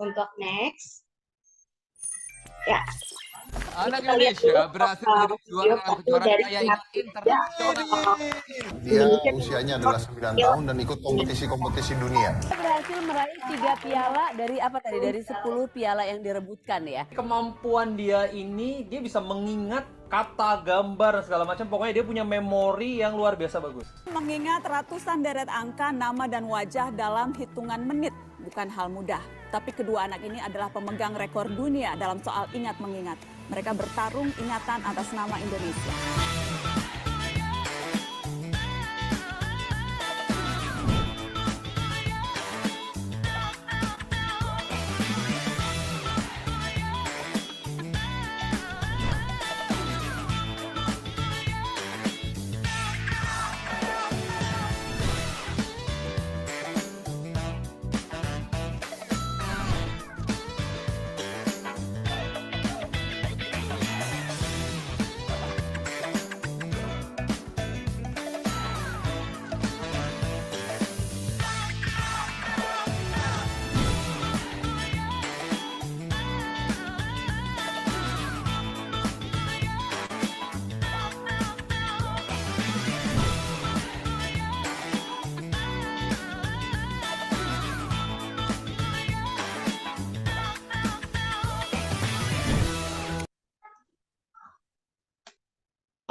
Untuk next. Ya, ini Anak kita lihat dulu Indonesia berhasil menjadi video juara dalam foto kejuaraan dari kayak pihak internasional. Dia usianya adalah 9 tahun dan ikut kompetisi-kompetisi dunia. Berhasil meraih 3 piala dari apa tadi? Dari 10 piala yang direbutkan ya. Kemampuan dia ini, dia bisa mengingat kata, gambar, segala macam. Pokoknya dia punya memori yang luar biasa bagus. Mengingat ratusan deret angka, nama dan wajah dalam hitungan menit bukan hal mudah. Tapi kedua anak ini adalah pemegang rekor dunia dalam soal ingat mengingat. Mereka bertarung ingatan atas nama Indonesia.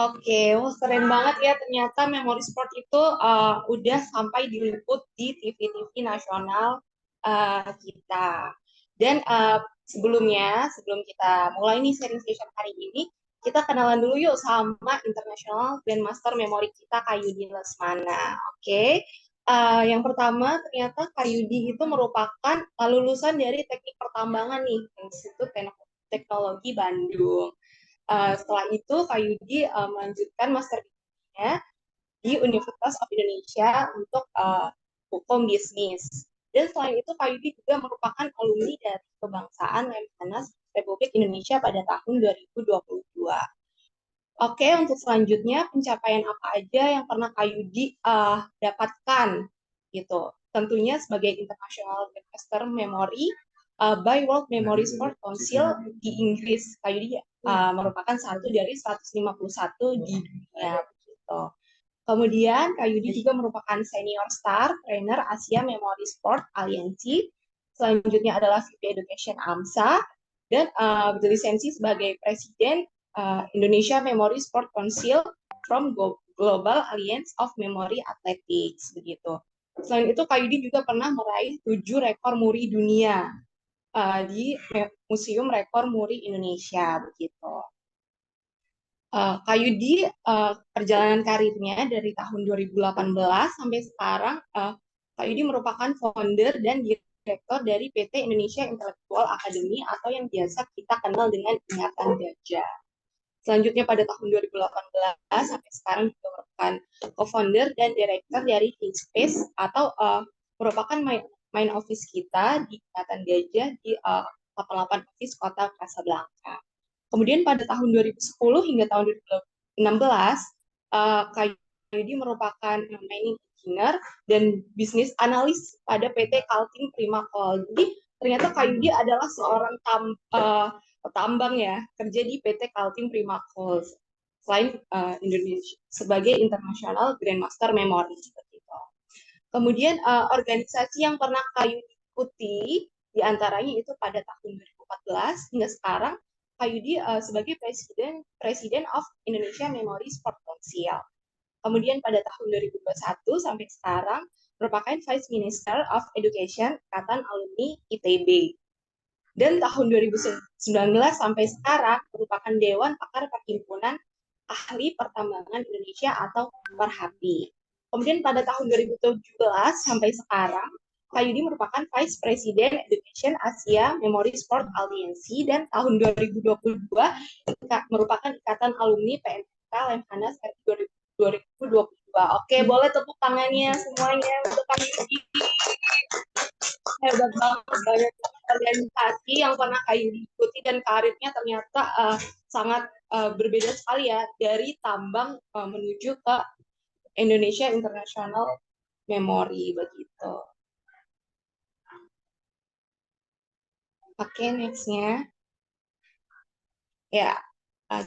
Oke, wah keren banget ya ternyata Memori Sport itu udah sampai diliput di TV-TV nasional kita. Dan sebelum kita mulai nih sharing session hari ini, kita kenalan dulu yuk sama International Grandmaster Memory kita Kayudi Lesmana. Oke, yang pertama ternyata Kayudi itu merupakan lulusan dari Teknik Pertambangan nih, Institut Teknologi Bandung. Setelah itu Kak Yudi melanjutkan master degree-nya di Universitas of Indonesia untuk hukum bisnis. Dan selain itu Kak Yudi juga merupakan alumni dari Kebangsaan Lemhanas Republik Indonesia pada tahun 2022. Oke, untuk selanjutnya pencapaian apa aja yang pernah Kak Yudi dapatkan gitu. Tentunya sebagai International Grandmaster Memory by World Memory Sport Council di Inggris. Kak Yudi merupakan satu dari 151 di dunia begitu. Kemudian Kak Yudi juga merupakan senior star trainer Asia Memory Sport Alliance. Selanjutnya adalah VP Education AMSA dan berlisensi sebagai presiden Indonesia Memory Sport Council from Global Alliance of Memory Athletics begitu. Selain itu Kak Yudi juga pernah meraih 7 rekor muri dunia di Museum Rekor Muri Indonesia begitu. Kak Yudi perjalanan karirnya dari tahun 2018 sampai sekarang, Kak Yudi merupakan founder dan direktur dari PT Indonesia Intellectual Academy atau yang biasa kita kenal dengan Ingatan Gajah. Selanjutnya pada tahun 2018 sampai sekarang juga merupakan co-founder dan direktur dari ThinkSpace atau merupakan main office kita di Ingatan Gajah di 88 office kota Casablanca. Kemudian pada tahun 2010 hingga tahun 2016, Kak Yudi merupakan mining engineer dan bisnis analis pada PT Kaltim Primakol. Jadi ternyata Kak Yudi adalah seorang petambang ya, kerja di PT Kaltim Primakol selain Indonesia sebagai International Grandmaster Memory seperti itu. Kemudian organisasi yang pernah Kak Yudi ikuti diantaranya itu pada tahun 2014 hingga sekarang Kak Yudi sebagai Presiden of Indonesia Memory Sport Council. Kemudian pada tahun 2021 sampai sekarang merupakan Vice Minister of Education Ikatan Alumni ITB. Dan tahun 2019 sampai sekarang merupakan Dewan Pakar Perhimpunan Ahli Pertambangan Indonesia atau Perhapi. Kemudian pada tahun 2017 sampai sekarang, Kak Yudi merupakan Vice President Education Asia Memory Sport Alliance dan tahun 2022 merupakan Ikatan Alumni PMK Lemhanas 2022. Oke, boleh tepuk tangannya semuanya untuk Kak Yudi. Hebat banget, banyak organisasi yang pernah Kak Yudi ikuti dan karirnya ternyata sangat berbeda sekali ya dari tambang menuju ke Indonesia International Memory begitu. Oke, next-nya. Ya,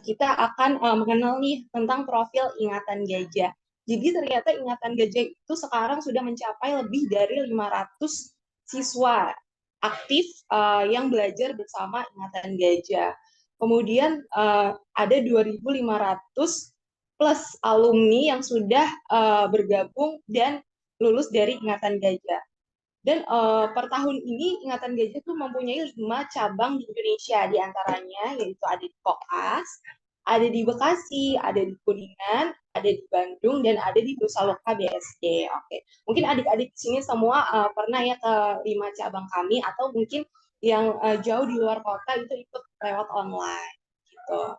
kita akan mengenal nih tentang profil ingatan gajah. Jadi ternyata ingatan gajah itu sekarang sudah mencapai lebih dari 500 siswa aktif yang belajar bersama ingatan gajah. Kemudian ada 2.500 plus alumni yang sudah bergabung dan lulus dari ingatan gajah. Dan per tahun ini Ingatan Gajah itu mempunyai 5 cabang di Indonesia, diantaranya yaitu ada di Kokas, ada di Bekasi, ada di Kuningan, ada di Bandung, dan ada di Nusa Loka BSD. Oke, mungkin adik-adik di sini semua pernah ya ke 5 cabang kami, atau mungkin yang jauh di luar kota itu ikut lewat online gitu.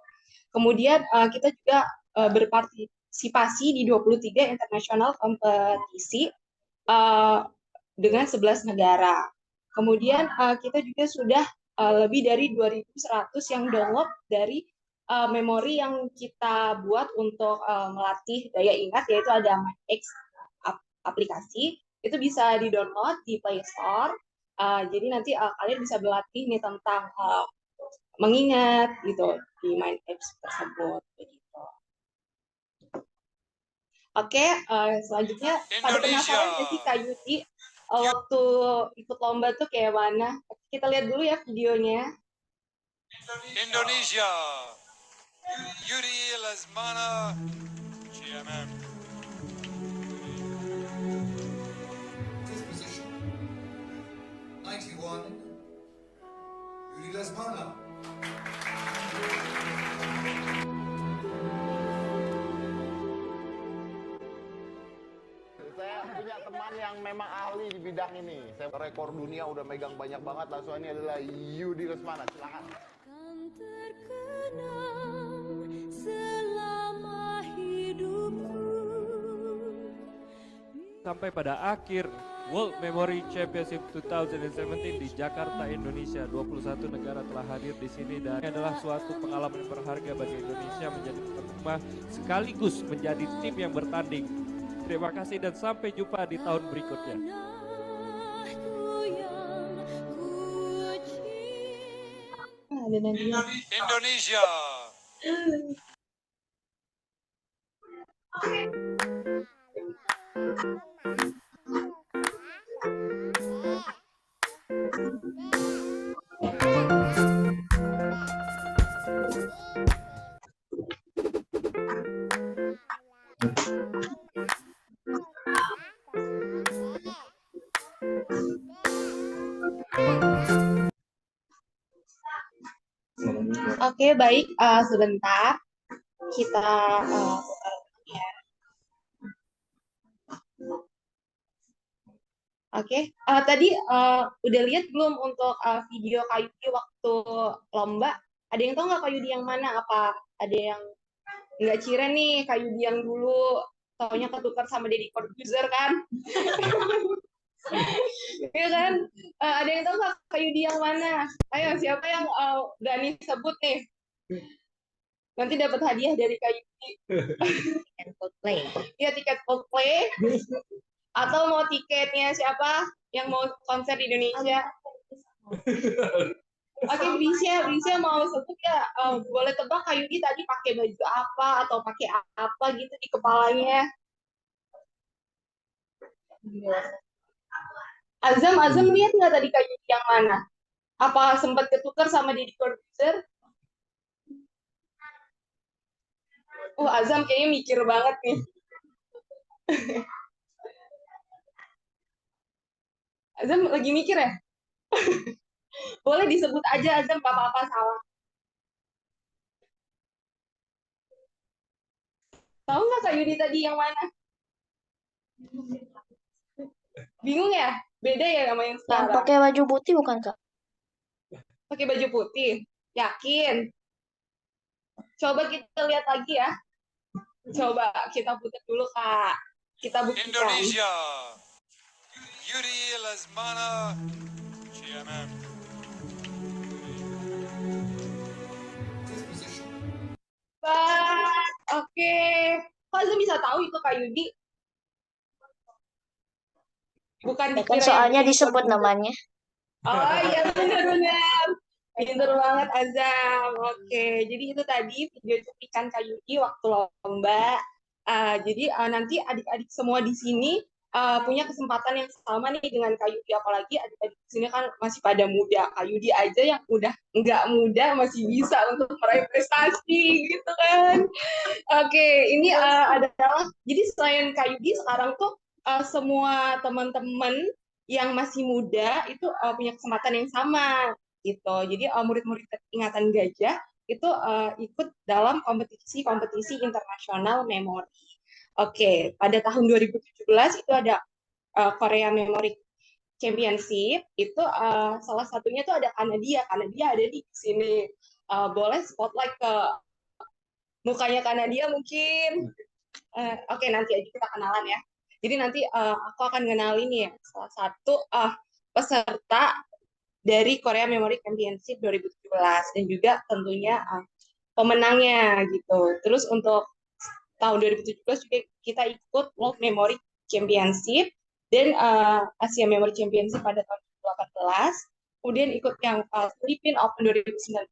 Kemudian kita juga berpartisipasi di 23 internasional kompetisi dengan 11 negara. Kemudian kita juga sudah lebih dari 2.100 yang download dari memori yang kita buat untuk melatih daya ingat, yaitu ada MindX aplikasi. Itu bisa di-download di Play Store. Jadi nanti kalian bisa berlatih nih tentang mengingat gitu di MindX tersebut. Begitu. Oke, selanjutnya pada penasaran nggak sih Kak Yudi waktu ikut lomba tuh kayak mana? Kita lihat dulu ya videonya. Indonesia. Yuri Lesmana. GMM. His position. 91. Yuri Lesmana. Saya punya teman yang memang ahli di bidang ini. Saya rekor dunia udah megang banyak banget. Langsung ini adalah Yudi Lesmana. Silakan. Kan terkenang selama hidupku. Sampai pada akhir World Memory Championship 2017 di Jakarta, Indonesia. 21 negara telah hadir di sini dan ini adalah suatu pengalaman yang berharga bagi Indonesia menjadi tuan rumah sekaligus menjadi tim yang bertanding. Terima kasih dan sampai jumpa di tahun berikutnya. Indonesia. Oke, baik. Sebentar. Kita putar ya. Oke, tadi udah lihat belum untuk video Kak Yudi waktu lomba? Ada yang tahu nggak Kak Yudi yang mana? Apa ada yang nggak ciren nih Kak Yudi yang dulu taunya ketukar sama Deddy Corbuzier kan? Iya kan? Ada yang tahu nggak Kak Yudi yang mana? Ayo, siapa yang berani sebut nih? Nanti dapat hadiah dari Kak Yudi. Tiket Coldplay. Iya, tiket Coldplay. Atau mau tiketnya siapa yang mau konser di Indonesia? Oke, Brisya mau sebut ya. Boleh tebak Kak Yudi tadi pakai baju apa atau pakai apa gitu di kepalanya? Azam lihat nggak tadi Kak Yudi yang mana? Apa sempat ketukar sama Deddy Corbuzier? Azam kayaknya mikir banget nih. Azam lagi mikir ya? Boleh disebut aja Azam, gak apa-apa salah. Tahu nggak Kak Yudi tadi yang mana? Bingung ya? Beda ya sama yang Yang sekarang? pakai baju putih bukan, Kak? Pakai baju putih? Yakin? Coba kita lihat lagi ya. Coba kita putar dulu Kak. Kita buktikan. Indonesia. Yuri Lesmana. GMM. His position. Oke. Kok Azam bisa tahu itu Kak Yudi? Bukan Ya kan dikira soalnya yang disebut Corbuzier. namanya. Oh iya benar-benar. Pinter banget Azam. Oke, jadi itu tadi video cuplikan Kak Yudi waktu lomba. Jadi nanti adik-adik semua di sini punya kesempatan yang sama nih dengan Kak Yudi, apalagi adik-adik di sini kan masih pada muda. Kak Yudi aja yang udah nggak muda masih bisa untuk meraih prestasi gitu kan. Oke, ini adalah jadi selain Kak Yudi sekarang tuh semua teman-teman yang masih muda itu punya kesempatan yang sama gitu. Jadi murid-murid ingatan gajah itu ikut dalam kompetisi-kompetisi internasional memori. Oke, pada tahun 2017 itu ada Korea Memory Championship. Itu salah satunya itu ada Kanadia. Kanadia ada di sini. Boleh spotlight ke mukanya Kanadia mungkin. Oke, nanti aja kita kenalan ya. Jadi nanti aku akan kenalin ya salah satu peserta dari Korea Memory Championship 2017 dan juga tentunya pemenangnya gitu. Terus untuk tahun 2017 juga kita ikut World Memory Championship dan Asia Memory Championship pada tahun 2018. Kemudian ikut yang Philippine Open 2019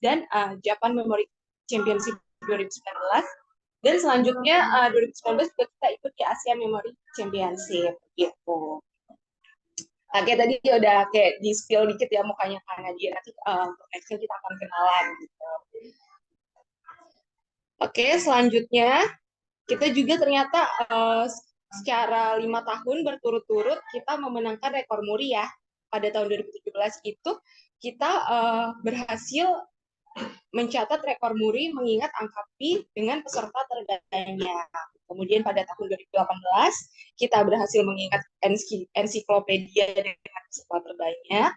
dan Japan Memory Championship 2019. Dan selanjutnya 2019 juga kita ikut di Asia Memory Championship gitu. Oke, tadi udah kayak di spill dikit ya mukanya karena dia nanti untuk nextnya kita akan kenalan gitu. Oke, selanjutnya kita juga ternyata secara 5 tahun berturut-turut kita memenangkan rekor muri ya. Pada tahun 2017 itu kita berhasil mencatat rekor muri mengingat angka pi dengan peserta terbanyak. Kemudian pada tahun 2018 kita berhasil mengingat ensiklopedia dengan peserta terbanyak.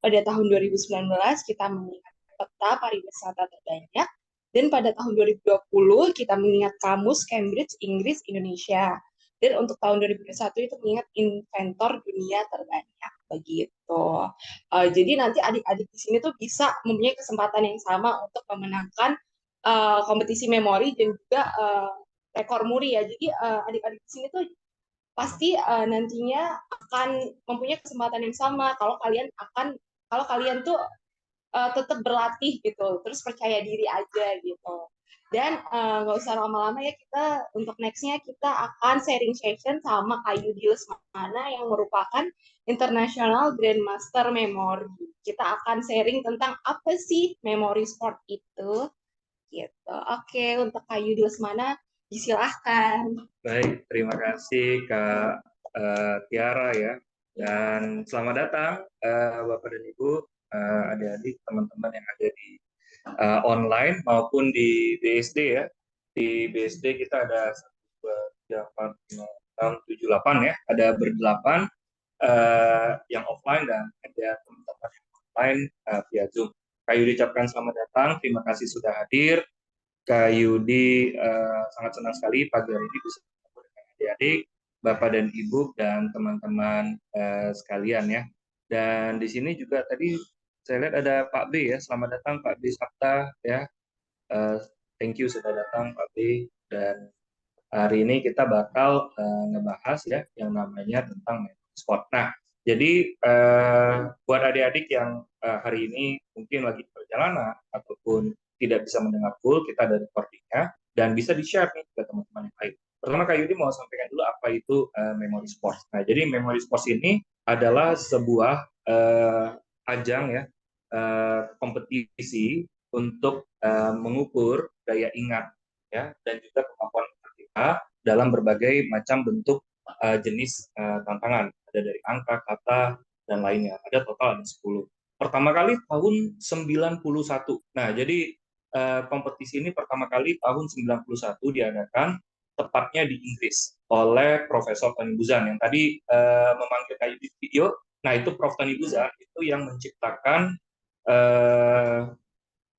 Pada tahun 2019 kita mengingat peta pariwisata terbanyak. Dan pada tahun 2020 kita mengingat kamus Cambridge Inggris Indonesia. Dan untuk tahun 2021 itu mengingat inventor dunia terbanyak begitu. Jadi nanti adik-adik di sini tuh bisa mempunyai kesempatan yang sama untuk memenangkan kompetisi memori dan juga rekor muri ya. Jadi adik-adik di sini tuh pasti nantinya akan mempunyai kesempatan yang sama kalau kalian tuh tetap berlatih gitu, terus percaya diri aja gitu. Dan nggak usah lama-lama ya, kita untuk nextnya kita akan sharing session sama Kak Yudi Lesmana yang merupakan International Grandmaster Memory. Kita akan sharing tentang apa sih memory sport itu gitu. Oke, untuk Kak Yudi Lesmana disilahkan. Baik, terima kasih Kak Tiara ya. Dan selamat datang Bapak dan Ibu, adik-adik, teman-teman yang ada di online maupun di BSD ya. Di BSD kita ada 1, 2, 3, 4, 5, 6, 7, 8 ya. Ada berdelapan yang offline dan ada teman-teman yang online via Zoom. Kak Yudi ucapkan selamat datang, terima kasih sudah hadir. Kak Yudi sangat senang sekali pagi hari ini bisa bertemu dengan adik-adik, Bapak dan Ibu dan teman-teman sekalian ya. Dan di sini juga tadi saya lihat ada Pak B ya. Selamat datang Pak B Sabta ya. Thank you sudah datang Pak B. Dan hari ini kita bakal ngebahas ya yang namanya tentang sport. Nah, jadi buat adik-adik yang hari ini mungkin lagi di perjalanan ataupun tidak bisa mendengar full, kita ada recordingnya dan bisa di-share nih ke teman-teman yang lain. Pertama Kak Yudi mau sampaikan dulu apa itu memory sports. Nah, jadi memory sports ini adalah sebuah ajang ya, kompetisi untuk mengukur daya ingat ya dan juga kemampuan kita dalam berbagai macam bentuk jenis tantangan. Ada dari angka, kata, dan lainnya. Ada total ada 10. Pertama kali tahun 91. Nah, jadi kompetisi ini pertama kali tahun 91 diadakan tepatnya di Inggris oleh Profesor Tony Buzan yang tadi memanggil kayu di video. Nah, itu Prof. Tony Buzan itu yang menciptakan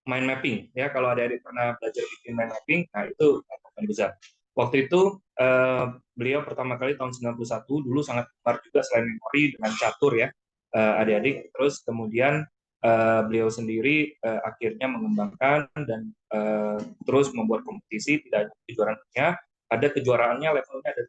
mind mapping. Ya, kalau ada adik pernah belajar bikin mind mapping, nah itu Prof. Tony Buzan. Waktu itu beliau pertama kali tahun 91 dulu sangat gemar juga selain memori dengan catur ya adik-adik. Terus kemudian beliau sendiri akhirnya mengembangkan dan terus membuat kompetisi, tidak hanya kejuaraan dunia, ada kejuaraannya levelnya ada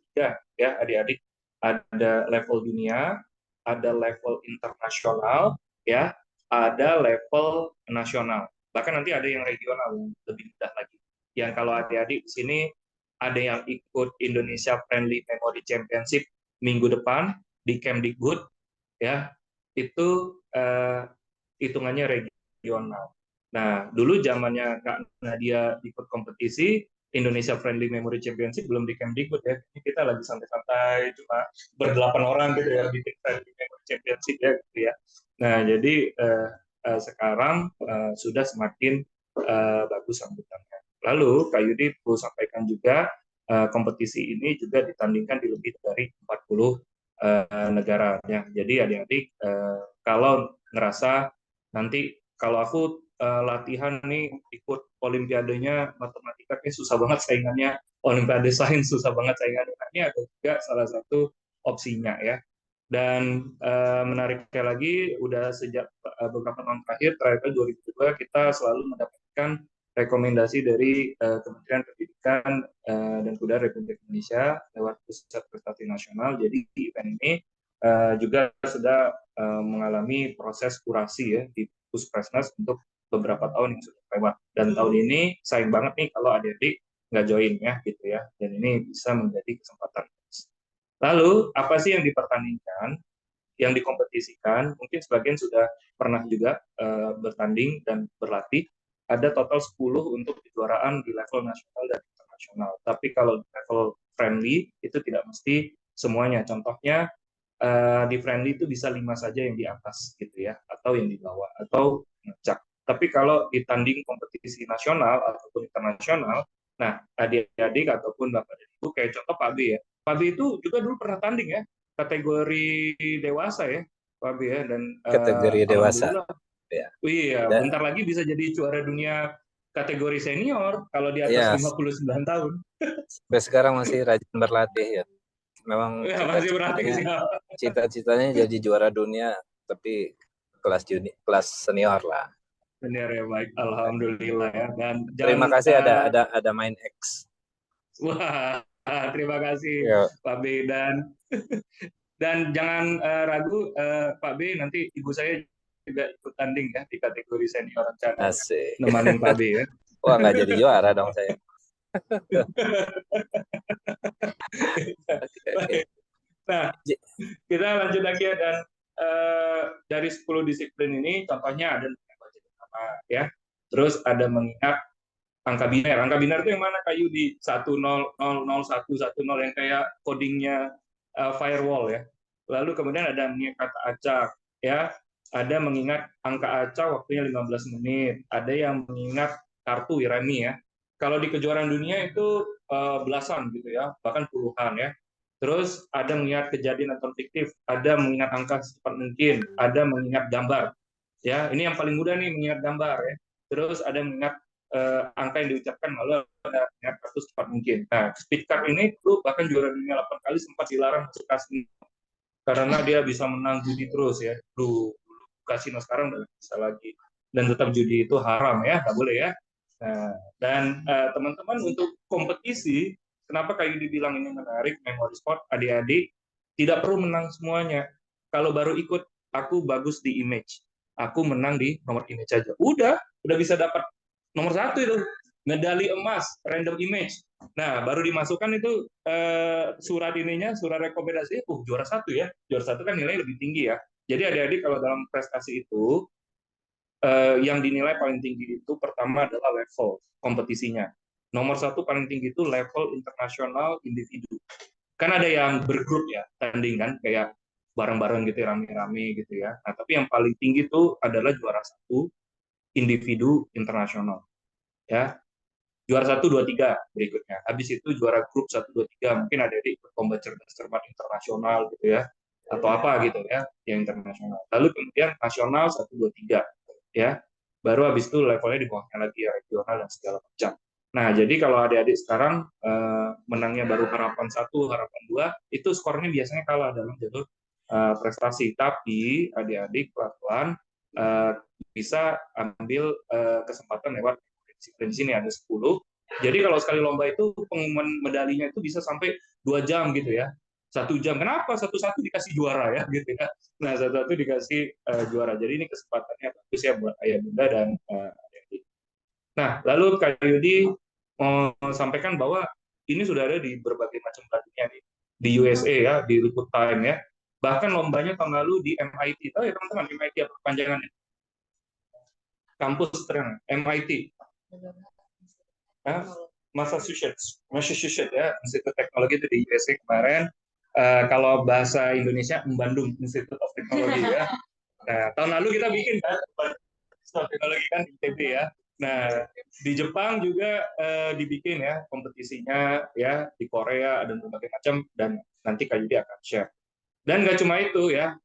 3 ya adik-adik. Ada level dunia, ada level internasional ya, ada level nasional. Bahkan nanti ada yang regional yang lebih mudah lagi. Yang kalau adik-adik di sini ada yang ikut Indonesia Friendly Memory Championship minggu depan di Kemdikbud, ya itu hitungannya regional. Nah, dulu zamannya Kak Nadia ikut kompetisi Indonesia Friendly Memory Championship belum di Kemdikbud ya. Ini kita lagi santai-santai cuma berdelapan orang gitu ya bikin Friendly Memory Championship ya gitu ya. Nah, jadi sekarang sudah semakin bagus sambutannya. Lalu Kak Yudi perlu sampaikan juga kompetisi ini juga ditandingkan di lebih dari 40 negara ya. Jadi adik-adik kalau ngerasa nanti kalau aku latihan nih ikut olimpiadenya matematika kayak susah banget saingannya, olimpiade sains susah banget saingannya. Nah, ini ada juga salah satu opsinya ya. Dan menariknya lagi udah sejak beberapa tahun terakhir 2002 kita selalu mendapatkan rekomendasi dari Kementerian Pendidikan dan Kebudayaan Republik Indonesia lewat Pusat Prestasi Nasional. Jadi event ini juga sudah mengalami proses kurasi ya di Puspresnas untuk beberapa tahun yang sudah lewat. Dan tahun ini sayang banget nih kalau adik-adik nggak join ya gitu ya. Dan ini bisa menjadi kesempatan. Lalu apa sih yang dipertandingkan, yang dikompetisikan? Mungkin sebagian sudah pernah juga bertanding dan berlatih. Ada total 10 untuk kejuaraan di level nasional dan internasional. Tapi kalau di level friendly itu tidak mesti semuanya. Contohnya di friendly itu bisa 5 saja yang di atas gitu ya, atau yang di bawah, atau ngecak. Tapi kalau ditanding kompetisi nasional ataupun internasional, nah adik-adik ataupun bapak dan ibu kayak contoh Pak B ya. Pak B itu juga dulu pernah tanding ya, kategori dewasa ya, Pak B ya, dan kategori dewasa. Ya. Iya, bentar lagi bisa jadi juara dunia kategori senior kalau di atas 59 tahun. Sampai sekarang masih rajin berlatih ya. Memang ya, masih berlatih. Cita-citanya jadi juara dunia, tapi kelas senior lah. Senior ya, baik, alhamdulillah ya. Dan terima kasih ada main X. Wah, terima kasih Pak B dan jangan ragu Pak B, nanti ibu saya juga ikut tanding ya di kategori senior rencana. Asik. Nemanin Pak B ya. Wah, nggak jadi juara dong saya. Nah, kita lanjut lagi ya, dan dari 10 disiplin ini contohnya ada ya. Terus ada mengingat angka biner. Angka biner itu yang mana Kak Yudi? 1000110 yang kayak codingnya firewall ya. Lalu kemudian ada mengingat kata acak ya. Ada mengingat angka acak waktunya 15 menit. Ada yang mengingat kartu irami ya. Kalau di kejuaraan dunia itu belasan gitu ya, bahkan puluhan ya. Terus ada mengingat kejadian atau fiktif, ada mengingat angka secepat mungkin, ada mengingat gambar. Ya, ini yang paling mudah nih mengingat gambar ya. Terus ada mengingat angka yang diucapkan, lalu ada mengingat kartu secepat mungkin. Nah, speed card ini tuh bahkan juara dunia 8 kali sempat dilarang masuk kasino karena dia bisa menang judi terus ya. Dulu kasino, sekarang udah bisa lagi, dan tetap judi itu haram ya, nggak boleh ya. Nah, dan teman-teman untuk kompetisi, kenapa kayak dibilang ini menarik memory sport, adik-adik tidak perlu menang semuanya. Kalau baru ikut, aku bagus di image, aku menang di nomor image aja, udah bisa dapat nomor 1 itu, medali emas random image. Nah, baru dimasukkan itu surat ininya, surat rekomendasi, juara 1 ya, juara 1 kan nilai lebih tinggi ya. Jadi adik-adik kalau dalam prestasi itu yang dinilai paling tinggi itu pertama adalah level kompetisinya. Nomor 1 paling tinggi itu level internasional individu. Kan ada yang bergrup ya, tanding kan, kayak bareng-bareng gitu, rame-rame gitu ya. Nah, tapi yang paling tinggi itu adalah juara 1 individu internasional. Ya. Juara 1, 2, 3 berikutnya. Habis itu juara grup 1, 2, 3. Mungkin ada di lomba cerdas cermat internasional gitu ya. Atau apa gitu ya, yang internasional. Lalu kemudian nasional 1, 2, 3 ya. Baru habis itu levelnya di bawahnya lagi ya, regional dan segala macam. Nah, jadi kalau adik-adik sekarang menangnya baru harapan 1, harapan 2, itu skornya biasanya kalah dalam jalur prestasi. Tapi adik-adik pelan-pelan bisa ambil kesempatan lewat disiplin di sini ada 10. Jadi kalau sekali lomba itu pengumuman medalinya itu bisa sampai 2 jam gitu ya. 1 jam. Kenapa? Satu-satu dikasih juara ya gitu ya. Nah, satu-satu dikasih juara. Jadi ini kesempatannya bagus ya buat ayah bunda dan adik-adik. Nah, lalu Kak Yudi mau sampaikan bahwa ini sudah ada di berbagai macam belahan dunia nih. Di USA ya, di Liquid Time ya. Bahkan lombanya tahun lalu di MIT. Tahu ya teman-teman, MIT apa kepanjangannya? Kampus terang, MIT. Massachusetts ya, Institut Teknologi itu di USA kemarin. Kalau bahasa Indonesia Bandung Institute of Technology ya. Nah, tahun lalu kita bikin kan Institute of Technology kan di ITB ya. Nah, di Jepang juga dibikin ya kompetisinya ya, di Korea dan berbagai macam, dan nanti Kak Yudi akan share. Dan nggak cuma itu ya,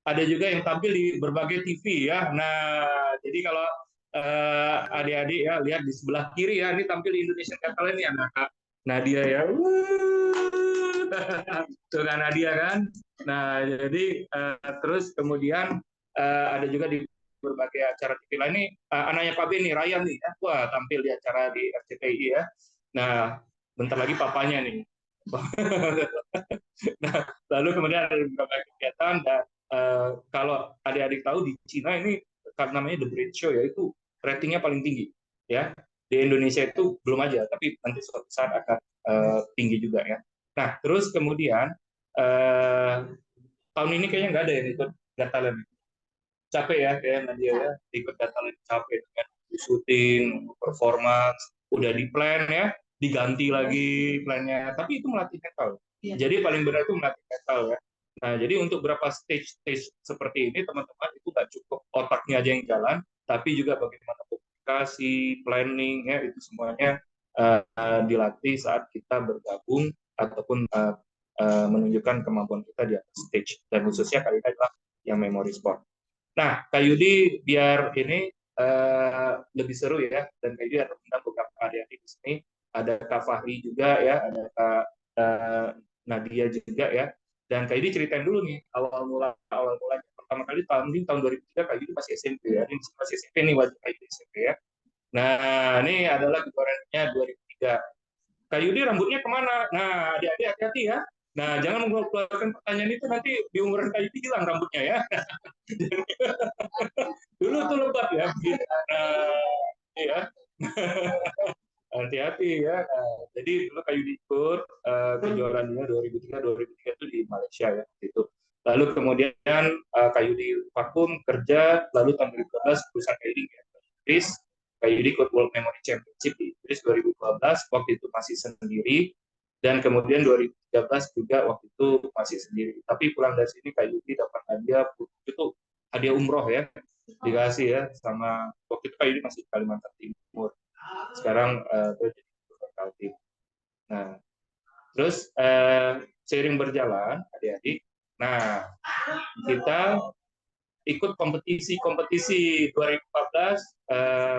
ada juga yang tampil di berbagai TV ya. Nah, jadi kalau adik-adik ya lihat di sebelah kiri ya, ini tampil di Indonesian Got Talent nih anak Nadia ya. Tuh kan Nadia kan. Nah, jadi terus kemudian ada juga di berbagai acara TV lain nih, anaknya Pak Ben nih, Ryan nih ya. Wah, tampil di acara di RCTI ya. Nah, bentar lagi papanya nih. Nah, lalu kemudian ada beberapa kegiatan, dan kalau adik-adik tahu di Cina ini karena namanya The Great Show, yaitu ratingnya paling tinggi ya. Di Indonesia itu belum aja, tapi nanti suatu saat akan tinggi juga ya. Nah, terus kemudian tahun ini kayaknya nggak ada yang ikut Got Talent. Capek ya kayak Nadia ya, ikut Got Talent capek dengan syuting, performance, udah di plan ya, diganti lagi plannya, tapi itu melatih mental. Jadi paling benar itu melatih mental ya. Nah, jadi untuk berapa stage seperti ini teman-teman, itu nggak cukup otaknya aja yang jalan, tapi juga bagaimana komunikasi, planning ya, itu semuanya dilatih saat kita bergabung ataupun menunjukkan kemampuan kita di atas stage, dan khususnya kali ini adalah yang memory sport. Nah, Kak Yudi biar ini lebih seru ya, dan Kak Yudi ada beberapa adik-adik di sini, ada Kak Fahri juga ya, ada Kak Nadia juga ya. Dan Kak Yudi ceritain dulu nih awal mula pertama kali tahun 2003 Kak Yudi masih SMP ya. Ini masih SMP nih, wajib Kak Yudi SMP ya. Nah, ini adalah kejuaraannya 2003. Kak Yudi rambutnya kemana? Nah, adik-adik hati-hati ya. Nah, jangan mengeluarkan pertanyaan itu, nanti di umuran Kak Yudi hilang rambutnya ya. Dulu tuh lebat ya. Ya. Hati-hati ya. Jadi dulu Kak Yudi ikut kejuaraan dunia 2003 itu di Malaysia ya itu. Lalu kemudian Kak Yudi vakum kerja, lalu tahun 2012 perusahaan Kak Yudi di Inggris. Kak Yudi ikut World Memory Championship di Inggris 2012, waktu itu masih sendiri, dan kemudian 2013 juga waktu itu masih sendiri. Tapi pulang dari sini Kak Yudi dapat hadiah, itu hadiah umroh ya, dikasih ya sama, waktu itu Kak Yudi masih di Kalimantan Timur. Sekarang jadi lokal tim. Nah, terus seiring berjalan adik-adik, nah kita ikut kompetisi 2014.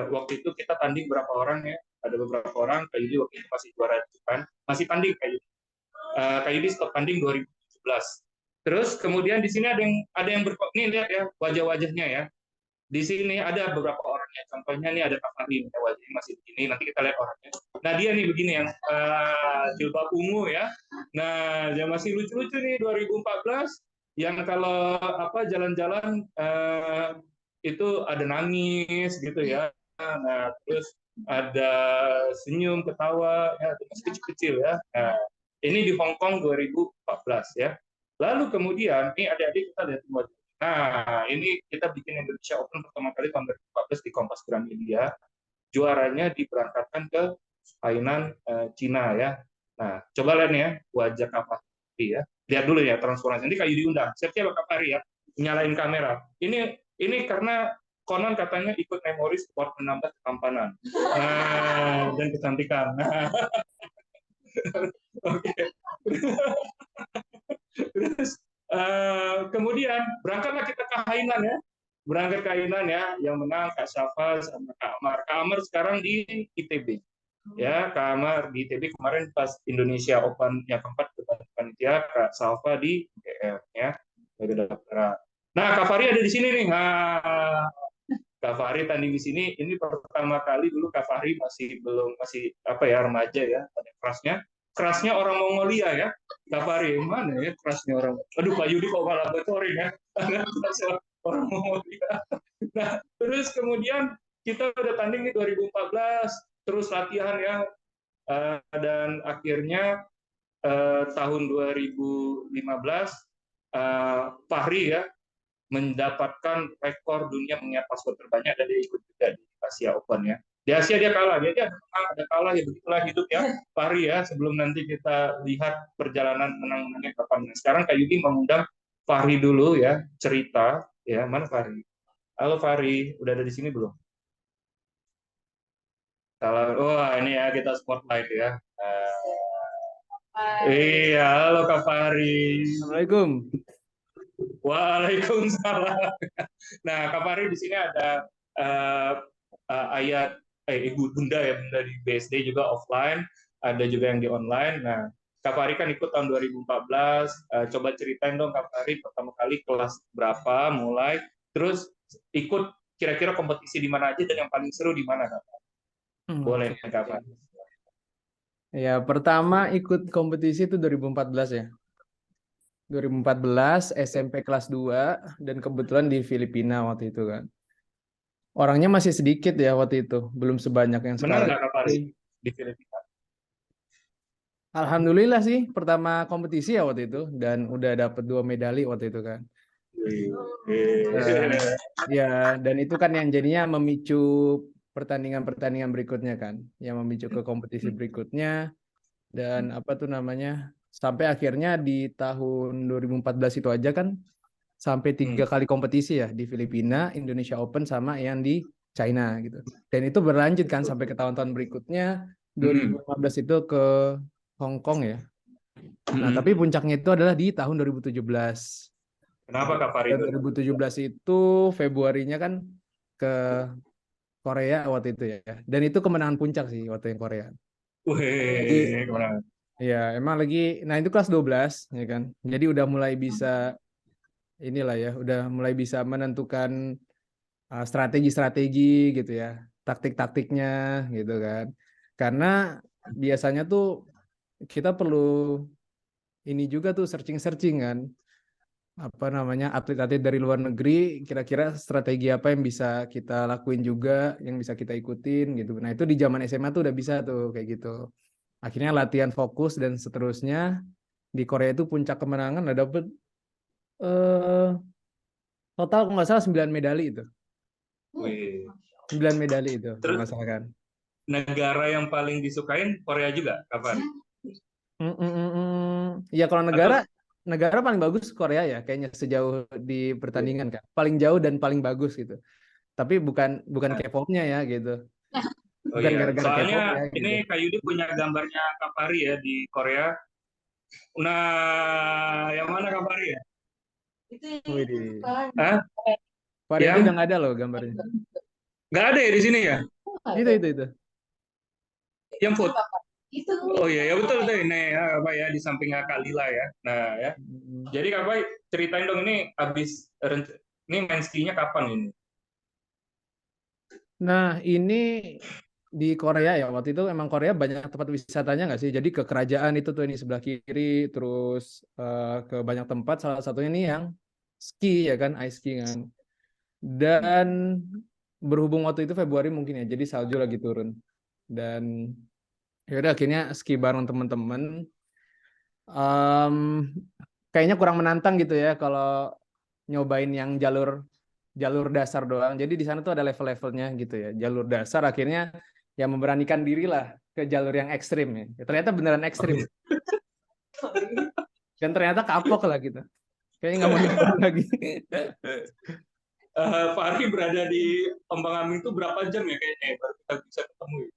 Waktu itu kita tanding berapa orang ya? Ada beberapa orang. Kak Yudi waktu itu masih juara kan? Masih tanding Kak Yudi. Kak Yudi stop tanding 2017. Terus kemudian di sini ada yang nih lihat ya wajah-wajahnya ya. Di sini ada beberapa orangnya. Contohnya nih ada Kak Fahri, wajahnya masih begini. Nanti kita lihat orangnya. Nah, dia nih begini yang jilbab ungu ya. Nah, dia masih lucu-lucu nih 2014. Yang kalau apa jalan-jalan itu ada nangis gitu ya. Nah, terus ada senyum, ketawa, ya, masih kecil-kecil ya. Nah, ini di Hong Kong 2014 ya. Lalu kemudian ini adik-adik kita lihat wajah. Nah, ini kita bikin Indonesia Open pertama kali tahun 2014 di Kompas Gramedia. Juaranya diberangkatkan ke Hainan, Cina ya. Nah, coba lihat nih ya wajah Kak Fahri ya. Lihat dulu ya transformasi. Nanti Kak Yudi undang. Siap-siap Kak Fahri ya. Nyalain kamera. Ini karena konon katanya ikut memori sport menambah ketampanan. Nah, dan kecantikan. Nah. Oke. Terus kemudian berangkatlah kita ke Hainan ya. Berangkat ke Hainan ya, yang menang Kak Syafa sama Kak Amar. Kak Amar sekarang di ITB. Ya, Kak Amar di ITB kemarin pas Indonesia Open yang keempat panitia, Kak Syafa di UGM ya. Nah, Kak Fahri ada di sini nih. Nah, Kak Fahri tanding di sini. Ini pertama kali dulu Kak Fahri masih apa ya, remaja ya, ada kelasnya. kerasnya orang Mongolia ya. Kak Fahri, mana ya kerasnya orang? Aduh, Pak Yudi kok malah bocorin ya. Kerasnya orang Mongolia. Nah, terus kemudian kita udah tanding di 2014, terus latihan ya, dan akhirnya tahun 2015 Fahri ya mendapatkan rekor dunia mengingat password terbanyak dan dia ikut juga di Asia Open ya. Di Asia dia kalah, dia ada kalah ya, begitulah hidup ya Fahri ya. Sebelum nanti kita lihat perjalanan menang-menangnya kapan. Sekarang Kak Yudi mengundang Fahri dulu ya, cerita ya. Mana Fahri? Halo Fahri, udah ada di sini belum? Kalau ini ya kita spotlight ya. Iya, halo Kak Fahri. Assalamualaikum. Waalaikumsalam. Nah, Kak Fahri di sini ada ayat Ibu Bunda ya, Bunda di BSD juga offline, ada juga yang di online. Nah, Kak Fahri kan ikut tahun 2014. Coba ceritain dong Kak Fahri pertama kali kelas berapa mulai, terus ikut kira-kira kompetisi di mana aja dan yang paling seru di mana Kak Fahri? Boleh Kak Fahri. Ya, pertama ikut kompetisi itu 2014 ya. 2014 SMP kelas 2 dan kebetulan di Filipina waktu itu kan. Orangnya masih sedikit ya waktu itu, belum sebanyak yang Menang sekarang. nggak Kak Fahri di Filipina? Alhamdulillah sih, pertama kompetisi ya waktu itu dan udah dapet 2 medali waktu itu kan. Ya, dan itu kan yang jadinya memicu pertandingan-pertandingan berikutnya kan, yang memicu ke kompetisi berikutnya dan apa tuh namanya, sampai akhirnya di tahun 2014 itu aja kan sampai 3 kali kompetisi ya di Filipina, Indonesia Open sama yang di China gitu. Dan itu berlanjut kan sampai ke tahun-tahun berikutnya. 2015 itu ke Hong Kong ya. Nah, tapi puncaknya itu adalah di tahun 2017. Kenapa Kak Fahri? 2017 itu Februarinya kan ke Korea waktu itu ya. Dan itu kemenangan puncak sih waktu yang Korea. Wih, kemenangan. Ya, emang lagi, nah itu kelas 12 ya kan. Jadi udah mulai bisa inilah ya, udah mulai bisa menentukan strategi-strategi gitu ya, taktik-taktiknya gitu kan. Karena biasanya tuh kita perlu ini juga tuh searching-searching kan. Apa namanya, atlet-atlet dari luar negeri, kira-kira strategi apa yang bisa kita lakuin juga, yang bisa kita ikutin gitu. Nah, itu di zaman SMA tuh udah bisa tuh kayak gitu. Akhirnya latihan fokus dan seterusnya. Di Korea itu puncak kemenangan ada dapet total kalau nggak salah 9 medali itu. Wih. 9 medali itu, Terus, kan. Negara yang paling disukain Korea juga, kapan? Ya kalau negara paling bagus Korea ya, kayaknya sejauh di pertandingan kan. Paling jauh dan paling bagus gitu. Tapi bukan K-pop-nya ya gitu. Oh Bukan iya, gara-gara soalnya K-pop ya, gitu. ini Kak Yudi punya gambarnya Kak Fahri ya di Korea. Nah, yang mana Kak Fahri ya? Widih. Hah? Fahri itu udah nggak ada loh gambarnya. Nggak ada ya di sini ya? Itu. Yang foto. Oh iya, ya betul ini apa ya di samping Kak Lila ya. Nah ya. Jadi Kak Fahri ceritain dong ini ini main skinya kapan ini? Nah, ini di Korea ya, waktu itu emang Korea banyak tempat wisatanya nggak sih? Jadi ke kerajaan itu tuh ini sebelah kiri, terus ke banyak tempat, salah satunya ini yang ski ya kan, ice ski kan. Dan berhubung waktu itu Februari mungkin ya, jadi salju lagi turun. Dan yaudah akhirnya ski bareng teman-teman. Kayaknya kurang menantang gitu ya kalau nyobain yang jalur dasar doang. Jadi di sana tuh ada level-levelnya gitu ya. Jalur dasar akhirnya ya memberanikan diri lah ke jalur yang ekstrim ya. Ternyata beneran ekstrim. Dan ternyata kapok lah gitu. Kayaknya nggak mau nyoba lagi. Fahri berada di Ombang-Ambing itu berapa jam ya kayaknya baru kita bisa ketemu ya?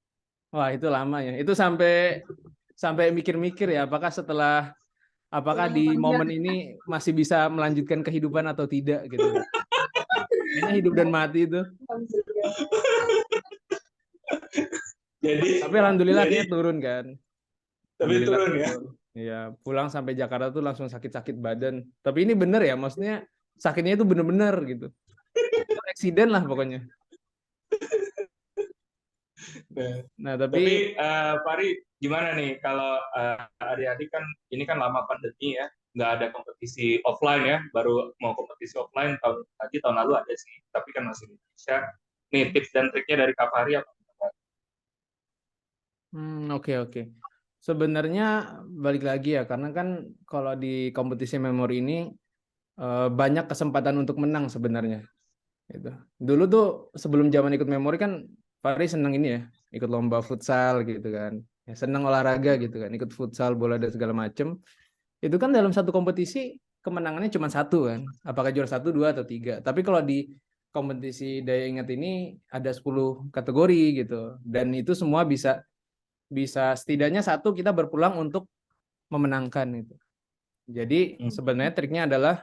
Wah, itu lama ya. Itu sampai mikir-mikir ya apakah di momen ini masih bisa melanjutkan kehidupan atau tidak gitu. Kayaknya hidup dan mati itu. Tapi alhamdulillah akhirnya turun kan. Tapi turun ya. Iya, pulang sampai Jakarta tuh langsung sakit-sakit badan. Tapi ini bener ya, maksudnya sakitnya itu bener-bener gitu. Eksiden lah pokoknya. Nah, Tapi Fari, gimana nih kalau adik-adik kan ini kan lama pandemi ya, nggak ada kompetisi offline ya, baru mau kompetisi offline tahun lalu ada sih, tapi kan masih di Indonesia. Nih tips dan triknya dari Kak Fari apa? Oke, oke. Sebenarnya balik lagi ya, karena kan kalau di kompetisi memori ini banyak kesempatan untuk menang sebenarnya. Gitu. Dulu tuh sebelum zaman ikut memori kan Fari seneng ini ya, ikut lomba futsal gitu kan. Ya, seneng olahraga gitu kan, ikut futsal, bola dan segala macem. Itu kan dalam satu kompetisi kemenangannya cuma satu kan. Apakah juara 1, 2, atau 3. Tapi kalau di kompetisi Daya Ingat ini ada 10 kategori gitu. Dan itu semua bisa setidaknya satu kita berpulang untuk memenangkan itu. Jadi sebenarnya triknya adalah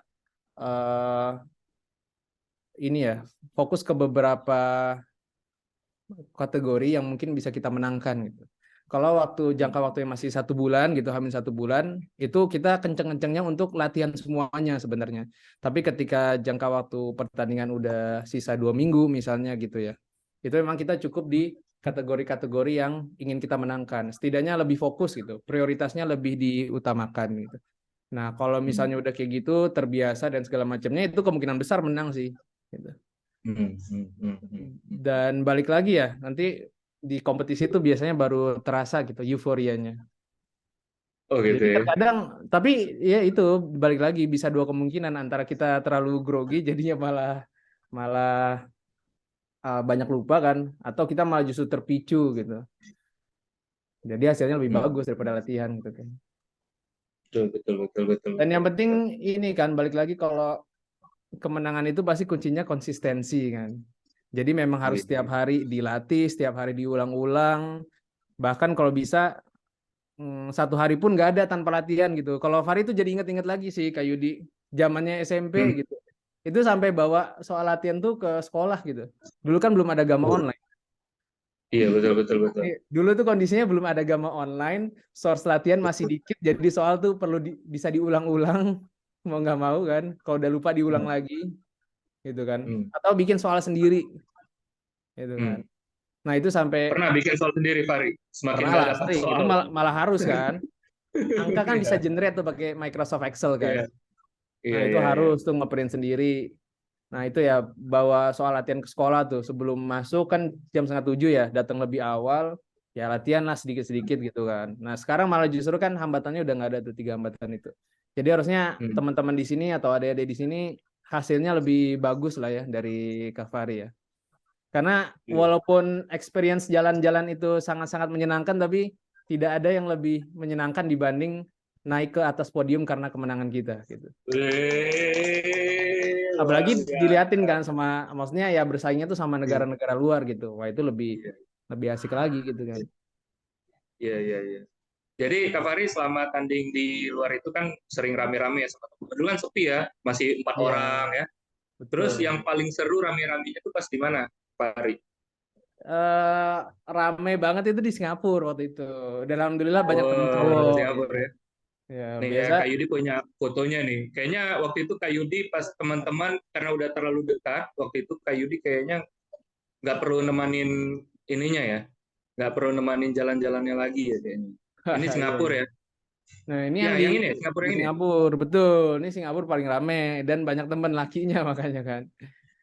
ini ya, fokus ke beberapa kategori yang mungkin bisa kita menangkan gitu. Kalau jangka waktu yang masih 1 bulan gitu, hamil 1 bulan, itu kita kenceng-kencengnya untuk latihan semuanya sebenarnya. Tapi ketika jangka waktu pertandingan udah sisa 2 minggu misalnya gitu ya, itu memang kita cukup di kategori-kategori yang ingin kita menangkan. Setidaknya lebih fokus gitu, prioritasnya lebih diutamakan gitu. Nah, kalau misalnya udah kayak gitu, terbiasa dan segala macamnya, itu kemungkinan besar menang sih. Gitu. Dan balik lagi ya, nanti di kompetisi itu biasanya baru terasa gitu euforianya. Oh gitu Jadi ya. terkadang, tapi ya itu balik lagi bisa 2 kemungkinan, antara kita terlalu grogi jadinya malah banyak lupa kan, atau kita malah justru terpicu gitu. Jadi hasilnya lebih bagus daripada latihan gitu kan. Betul. Dan yang penting ini kan balik lagi, kalau kemenangan itu pasti kuncinya konsistensi kan. Jadi memang harus setiap hari dilatih, setiap hari diulang-ulang. Bahkan kalau bisa 1 hari pun nggak ada tanpa latihan gitu. Kalau Fari itu jadi inget-inget lagi sih Kak Yudi, zamannya SMP gitu. Itu sampai bawa soal latihan tuh ke sekolah gitu. Dulu kan belum ada Gama online. Iya betul. Dulu tuh kondisinya belum ada Gama online, source latihan masih dikit, jadi soal tuh perlu bisa diulang-ulang, mau nggak mau kan. Kalau udah lupa diulang lagi. Gitu kan, atau bikin soal sendiri gitu kan. Nah itu sampai pernah bikin soal sendiri Fari, semakin nggak dapat sering soal itu malah harus kan, angka kan bisa generate tuh pakai Microsoft Excel kan. Nah itu harus tuh ngeprint sendiri. Nah itu ya bawa soal latihan ke sekolah tuh, sebelum masuk kan jam 6:30 ya, datang lebih awal ya, latihan lah sedikit-sedikit gitu kan. Nah sekarang malah justru kan hambatannya udah nggak ada tuh 3 hambatan itu. Jadi harusnya teman-teman di sini atau adik-adik di sini hasilnya lebih bagus lah ya dari Kak Fari ya. Karena walaupun experience jalan-jalan itu sangat-sangat menyenangkan, tapi tidak ada yang lebih menyenangkan dibanding naik ke atas podium karena kemenangan kita gitu. Apalagi diliatin kan sama, maksudnya ya bersaingnya tuh sama negara-negara luar gitu. Wah itu lebih asik lagi gitu kan. Iya. Jadi Kak Fari selama tanding di luar itu kan sering rame-rame ya sama teman. Dulu kan sepi ya, masih 4 orang ya. Betul. Terus yang paling seru rame-ramenya itu pas di mana, Fari? Rame banget itu di Singapura waktu itu. Dan alhamdulillah banyak teman cowok. Singapura ya. Ya, nih biasa. Kak Yudi punya fotonya nih. Kayaknya waktu itu Kak Yudi pas teman-teman karena udah terlalu dekat, waktu itu Kak Yudi kayaknya nggak perlu nemanin ininya ya, nggak perlu nemanin jalan-jalannya lagi ya kayaknya. Ini Singapura ya. Nah ini ya, yang ini Singapura ini. Singapura betul. Ini Singapura paling rame dan banyak teman lakinya makanya kan.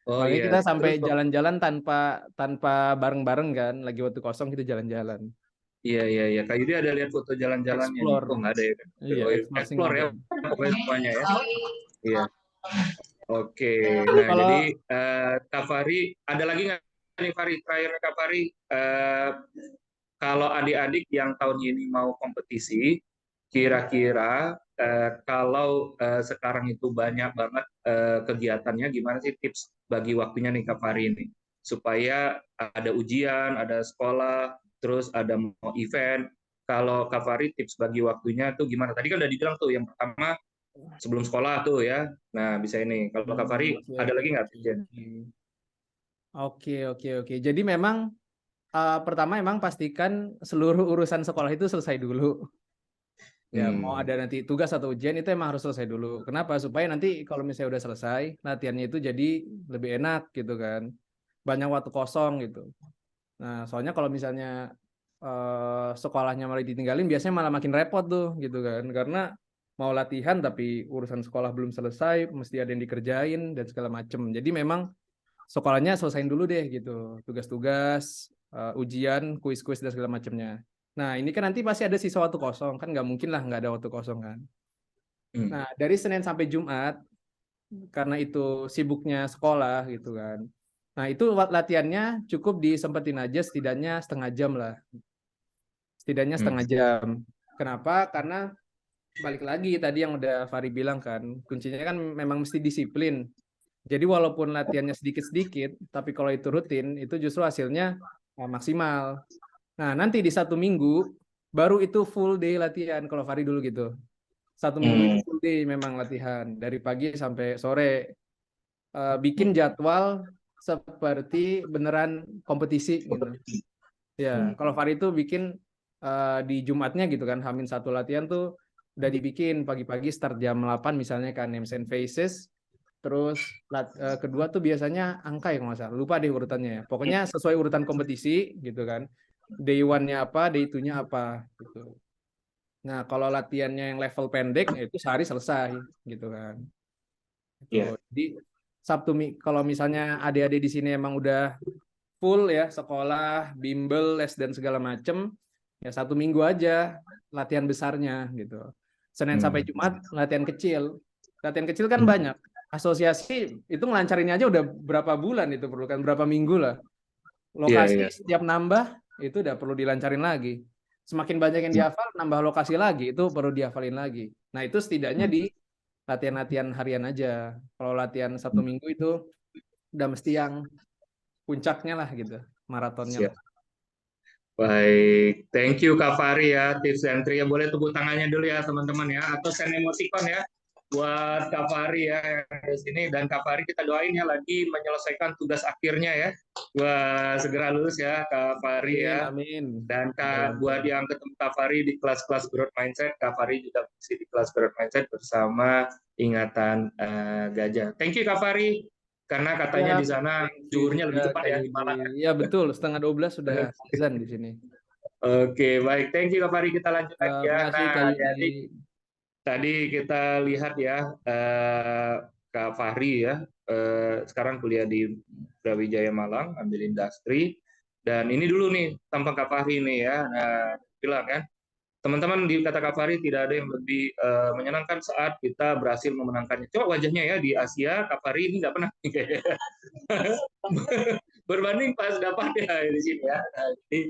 Makanya kita sampai jalan-jalan tanpa bareng-bareng kan. Lagi waktu kosong kita jalan-jalan. Iya. Kak Yudi ada lihat foto jalan-jalannya? Explore. Oh nggak ada ya? Iya, explore ya, pokoknya semuanya ya. Iya. Oke. Nah jadi Kak Fari, ada lagi nggak nih Fari, terakhir Kak Fari, kalau adik-adik yang tahun ini mau kompetisi, kira-kira kalau sekarang itu banyak banget kegiatannya, gimana sih tips bagi waktunya nih Kak Fari ini? Supaya ada ujian, ada sekolah, terus ada mau event. Kalau Kak Fari tips bagi waktunya tuh gimana? Tadi kan udah dibilang tuh, yang pertama sebelum sekolah tuh ya. Nah bisa ini. Kalau Kak Fari ada lagi nggak tipsnya? Oke. Jadi memang pertama emang pastikan seluruh urusan sekolah itu selesai dulu. Ya mau ada nanti tugas atau ujian itu emang harus selesai dulu. Kenapa? Supaya nanti kalau misalnya udah selesai, latihannya itu jadi lebih enak gitu kan. Banyak waktu kosong gitu. Nah, soalnya kalau misalnya sekolahnya malah ditinggalin, biasanya malah makin repot tuh gitu kan. Karena mau latihan tapi urusan sekolah belum selesai, mesti ada yang dikerjain dan segala macem. Jadi memang sekolahnya selesain dulu deh gitu, tugas-tugas, ujian, kuis-kuis dan segala macamnya. Nah, ini kan nanti pasti ada sisa waktu kosong, kan nggak mungkin lah nggak ada waktu kosong kan. Nah, dari Senin sampai Jumat, karena itu sibuknya sekolah gitu kan. Nah, itu latihannya cukup disempetin aja setidaknya setengah jam lah. Setidaknya setengah jam. Kenapa? Karena balik lagi tadi yang udah Fari bilang kan, kuncinya kan memang mesti disiplin. Jadi walaupun latihannya sedikit-sedikit, tapi kalau itu rutin, itu justru hasilnya maksimal. Nah, nanti di 1 minggu, baru itu full day latihan, kalau Fari dulu gitu. 1 minggu itu full day memang latihan, dari pagi sampai sore. Bikin jadwal seperti beneran kompetisi gitu. Ya, kalau Fari itu bikin di Jumatnya gitu kan, H-1 latihan tuh udah dibikin pagi-pagi start jam 8 misalnya kan, names and faces. Terus kedua tuh biasanya angka ya kalau nggak salah, lupa deh urutannya ya. Pokoknya sesuai urutan kompetisi gitu kan. Day 1-nya apa, day 2-nya apa gitu. Nah, kalau latihannya yang level pendek itu sehari selesai gitu kan. Gitu. Jadi Sabtu kalau misalnya adik-adik di sini emang udah full ya sekolah, bimbel, les dan segala macem, ya 1 minggu aja latihan besarnya gitu. Senin sampai Jumat latihan kecil. Latihan kecil kan banyak. Asosiasi itu ngelancarinnya aja udah berapa bulan itu perlu kan, berapa minggu lah. Lokasi setiap nambah itu udah perlu dilancarin lagi. Semakin banyak yang dihafal, nambah lokasi lagi, itu perlu dihafalin lagi. Nah, itu setidaknya di latihan-latihan harian aja. Kalau latihan 1 minggu itu udah mesti yang puncaknya lah gitu, maratonnya. Baik, thank you Kak Fari ya, tips and trick. Boleh tepuk tangannya dulu ya teman-teman ya, atau send emoticon ya buat Kak Fari ya yang di sini. Dan Kak Fari kita doain ya lagi menyelesaikan tugas akhirnya ya. Wah, segera lulus ya Kak Fari ya. Amin. Dan buat yang ketemu Kak Fari di kelas-kelas Growth Mindset, Kak Fari juga mengisi di kelas Growth Mindset bersama Ingatan Gajah. Thank you Kak Fari. Karena katanya di sana zuhurnya lebih cepat ya di Malang. Iya betul, 11:30 sudah azan di sini. Oke, baik. Thank you Kak Fari. Kita lanjut lagi ya. Nah, jadi tadi kita lihat ya Kak Fahri ya, sekarang kuliah di Brawijaya Malang, ambil industri. Dan ini dulu nih tampang Kak Fahri nih ya. Nah, bilang kan, teman-teman di kata Kak Fahri tidak ada yang lebih menyenangkan saat kita berhasil memenangkannya. Coba wajahnya ya di Asia, Kak Fahri ini nggak pernah kayaknya. Berbanding pas dapat ya di sini ya. Nah, jadi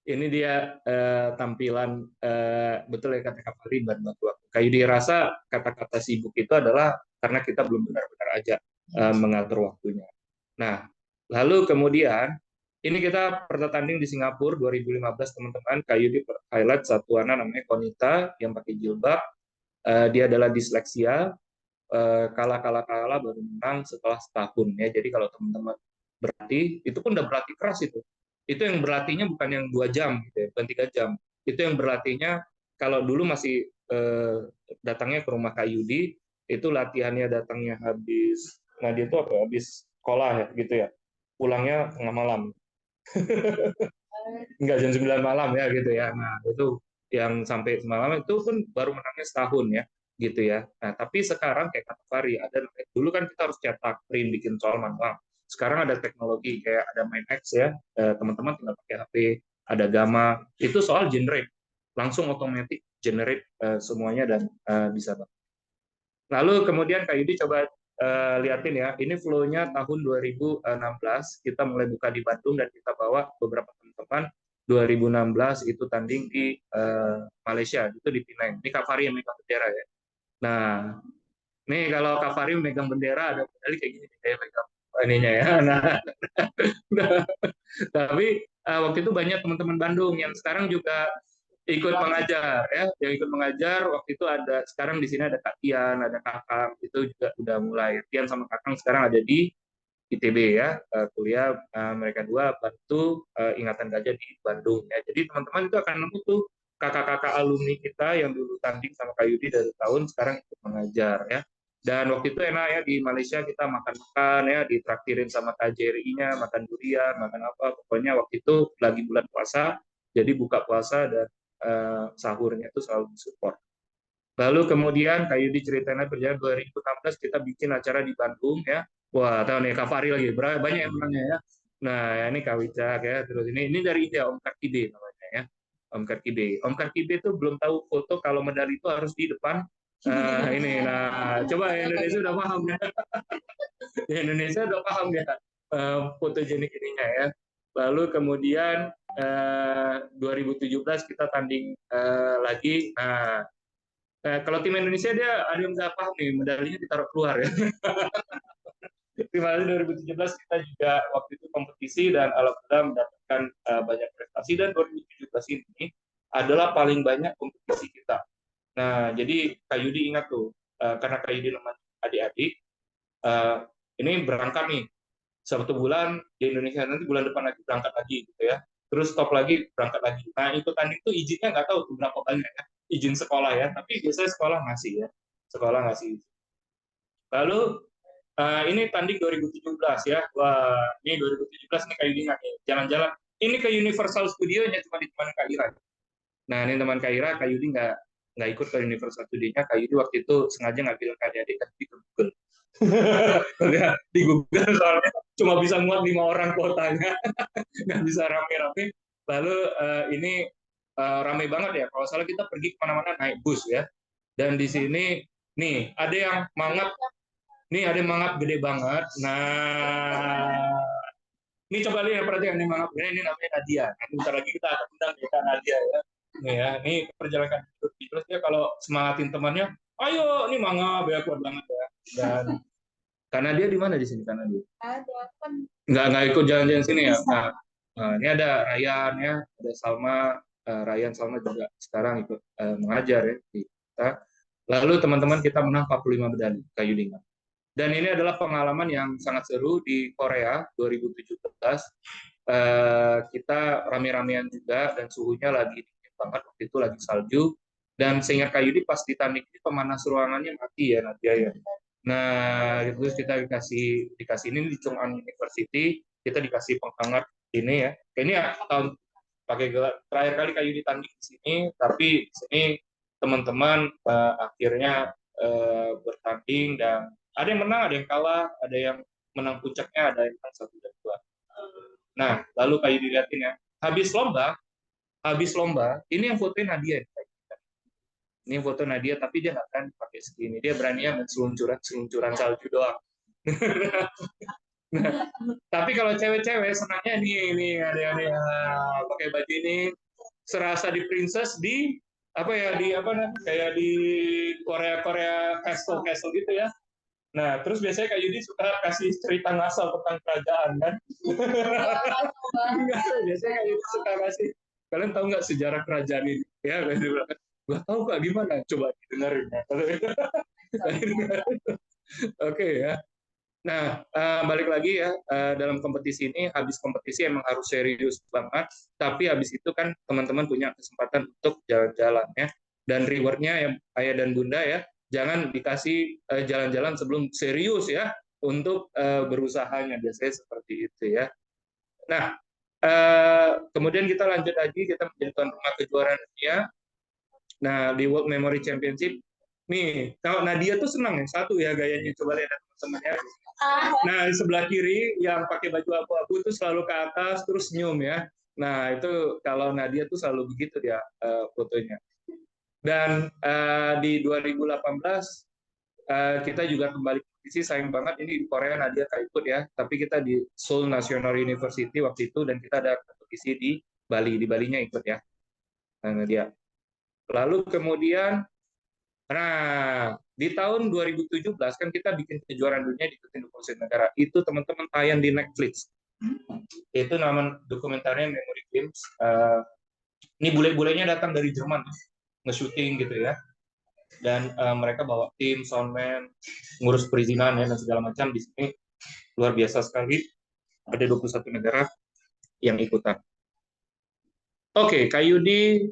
ini dia tampilan betul ya kata Kak Fahri bantu waktu. Kayu dirasa kata-kata sibuk itu adalah karena kita belum benar-benar aja mengatur waktunya. Nah, lalu kemudian ini kita pernah tanding di Singapura 2015 teman-teman. Kayu di highlight satu anak namanya Konita yang pakai jilbab. Dia adalah disleksia. Kalah baru menang setelah setahun ya. Jadi kalau teman-teman berlatih itu pun udah berlatih keras itu. Itu yang berlatihnya bukan yang 2 jam gitu ya, bukan 3 jam. Itu yang berlatihnya kalau dulu masih datangnya ke rumah Kak Yudi, itu latihannya datangnya habis dia itu apa? Habis sekolah ya gitu ya. Pulangnya tengah malam. Enggak jam 9 malam ya gitu ya. Nah, itu yang sampai malam itu pun baru menangnya setahun ya gitu ya. Nah, tapi sekarang kayak kata Fari, dulu kan kita harus cetak, print, bikin soal manual. Sekarang ada teknologi kayak ada MindX ya, teman-teman tinggal pakai HP, ada Gamma, itu soal generate, langsung otomatis generate semuanya dan bisa banget. Lalu kemudian Kak Yudi coba liatin ya, ini flow-nya tahun 2016, kita mulai buka di Bandung dan kita bawa beberapa teman-teman. 2016 itu tanding di Malaysia, itu di Penang. Ini Kak Fahri yang megang bendera ya. Nah, nih kalau Kak Fahri megang bendera ada medali kayak gini, kayak megang ininya ya. Nah, tapi waktu itu banyak teman-teman Bandung yang sekarang juga ikut mengajar ya, yang ikut mengajar waktu itu ada, sekarang di sini ada Kak Tian, ada Kakang, itu juga udah mulai. Tian sama Kakang sekarang ada di ITB ya, kuliah mereka dua bantu Ingatan Gajah di Bandung ya. Jadi teman-teman itu akan nemu tuh kakak-kakak alumni kita yang dulu tanding sama Kak Yudi dari tahun sekarang ikut mengajar ya. Dan waktu itu enak ya, di Malaysia kita makan-makan ya, ditraktirin sama KJRI-nya, makan durian, makan apa. Pokoknya waktu itu lagi bulan puasa, jadi buka puasa dan sahurnya itu selalu support. Lalu kemudian Kak Yudi ceritanya berjalan 2016 kita bikin acara di Bandung ya. Wah, tahu nih Kak Fahri lagi, banyak yang menangnya ya. Nah, ya, ini Kak Wicak ya. Terus ini dari India, Om Kartibe namanya ya. Om Kartibe. Om Kartibe itu belum tahu foto kalau medali itu harus di depan ini. Nah, coba Indonesia udah paham ya. Indonesia udah paham ya fotogenik ininya ya. Lalu kemudian 2017 kita tanding lagi. Nah, kalau tim Indonesia dia ada yang nggak paham nih, medalinya ditaruh keluar ya. Tim Malaysia 2017 kita juga waktu itu kompetisi dan alhamdulillah mendapatkan banyak prestasi, dan 2017 ini adalah paling banyak kompetisi kita. Nah, jadi Kak Yudi ingat tuh, karena Kak Yudi sama adik-adik, ini berangkat nih, 1 bulan di Indonesia, nanti bulan depan lagi berangkat lagi gitu ya. Terus stop lagi, berangkat lagi. Nah, itu tanding tuh izinnya nggak tahu tuh berapa banyak ya. Izin sekolah ya, tapi biasanya sekolah ngasih ya. Sekolah ngasih izin. Lalu ini tanding 2017 ya. Wah, ini 2017 nih Kak Yudi ingat nih, jalan-jalan. Ini ke Universal Studio-nya cuma ditemani Kak Ira. Nah, ini teman Kak Ira, Kak Yudi nggak ikut ke Universal Studio-nya. Kak Yudi waktu itu sengaja nggak bilang ke adik-adik, tapi ke Google. Di Google soalnya cuma bisa muat 5 orang kuotanya, nggak bisa rame-rame. Lalu ini ramai banget ya. Kalau salah kita pergi kemana-mana naik bus ya. Dan di sini nih ada yang mangap, nih ada yang mangap gede banget. Nah, ini coba lihat perhatikan nih mangap gede, ini namanya Nadia. Bentar lagi kita akan undang ya Nadia ya. Nih ya, ini perjalanan terus dia kalau semangatin temannya, ayo, ini mangap ya, kuat banget ya. Dan karena dia di mana di sini karena dia? Nggak ikut jalan-jalan sini ya. Nah, ini ada Ryan ya, ada Salma. Ryan Salma juga sekarang ikut mengajar ya di kita. Lalu teman-teman kita menang 45 medali Kak Yudi. Dan ini adalah pengalaman yang sangat seru di Korea 2017. Kita rame-ramean juga dan suhunya lagi dingin banget, waktu itu lagi salju. Dan seingat Kak Yudi pas ditanding ini pemanas ruangannya mati ya Nadia ya. Nah, terus kita dikasih ini di Chung'an University, kita dikasih penghangat ini ya. Ini ya tahun pakai gelar terakhir kali Kak Yudi tanding di sini, tapi di sini teman-teman akhirnya bertanding dan ada yang menang, ada yang kalah, ada yang menang puncaknya, ada yang menang 1 dan 2. Nah, lalu Kak Yudi lihatin ya, habis lomba, ini yang fotonya Nadia. Ini foto Nadia, tapi dia nggak berani pakai segini, dia beraninya seluncuran salju doang. Nah, tapi kalau cewek-cewek senangnya ini ada pakai baju ini serasa di princess di kayak di Korea castle gitu ya. Nah, terus biasanya Kak Yudi suka kasih cerita ngasal tentang kerajaan kan. Biasanya Kak Yudi suka kasih, kalian tahu nggak sejarah kerajaan ini ya? Nggak tahu Kak, gimana, coba dengerin ya. Oke ya. Nah, balik lagi ya, dalam kompetisi ini, habis kompetisi emang harus serius banget, tapi habis itu kan teman-teman punya kesempatan untuk jalan-jalan ya, dan rewardnya yang ayah dan bunda ya, jangan dikasih jalan-jalan sebelum serius ya, untuk berusahanya, biasanya seperti itu ya. Nah, kemudian kita lanjut lagi, kita menjadi tuan rumah kejuaraan dunia. Nah, di World Memory Championship, nih, kalau Nadia tuh senang ya, satu ya gayanya, coba lihat teman-teman ya. Nah, sebelah kiri yang pakai baju abu-abu itu selalu ke atas terus senyum ya. Nah, itu kalau Nadia tuh selalu begitu dia fotonya. Dan di 2018 kita juga kembali kompetisi, sayang banget ini di Korea Nadia tak ikut ya, tapi kita di Seoul National University waktu itu dan kita ada kompetisi di Bali, di Balinya ikut ya. Nah, Nadia. Lalu kemudian di tahun 2017 kan kita bikin kejuaraan dunia di 21 negara. Itu teman-teman tayang di Netflix. Itu nama dokumenternya Memory Games. Ini bule-bulenya datang dari Jerman, nge-shooting gitu ya. Dan mereka bawa tim, soundman, ngurus perizinan ya, dan segala macam. Di sini luar biasa sekali. Ada 21 negara yang ikutan. Oke, Kak Yudi,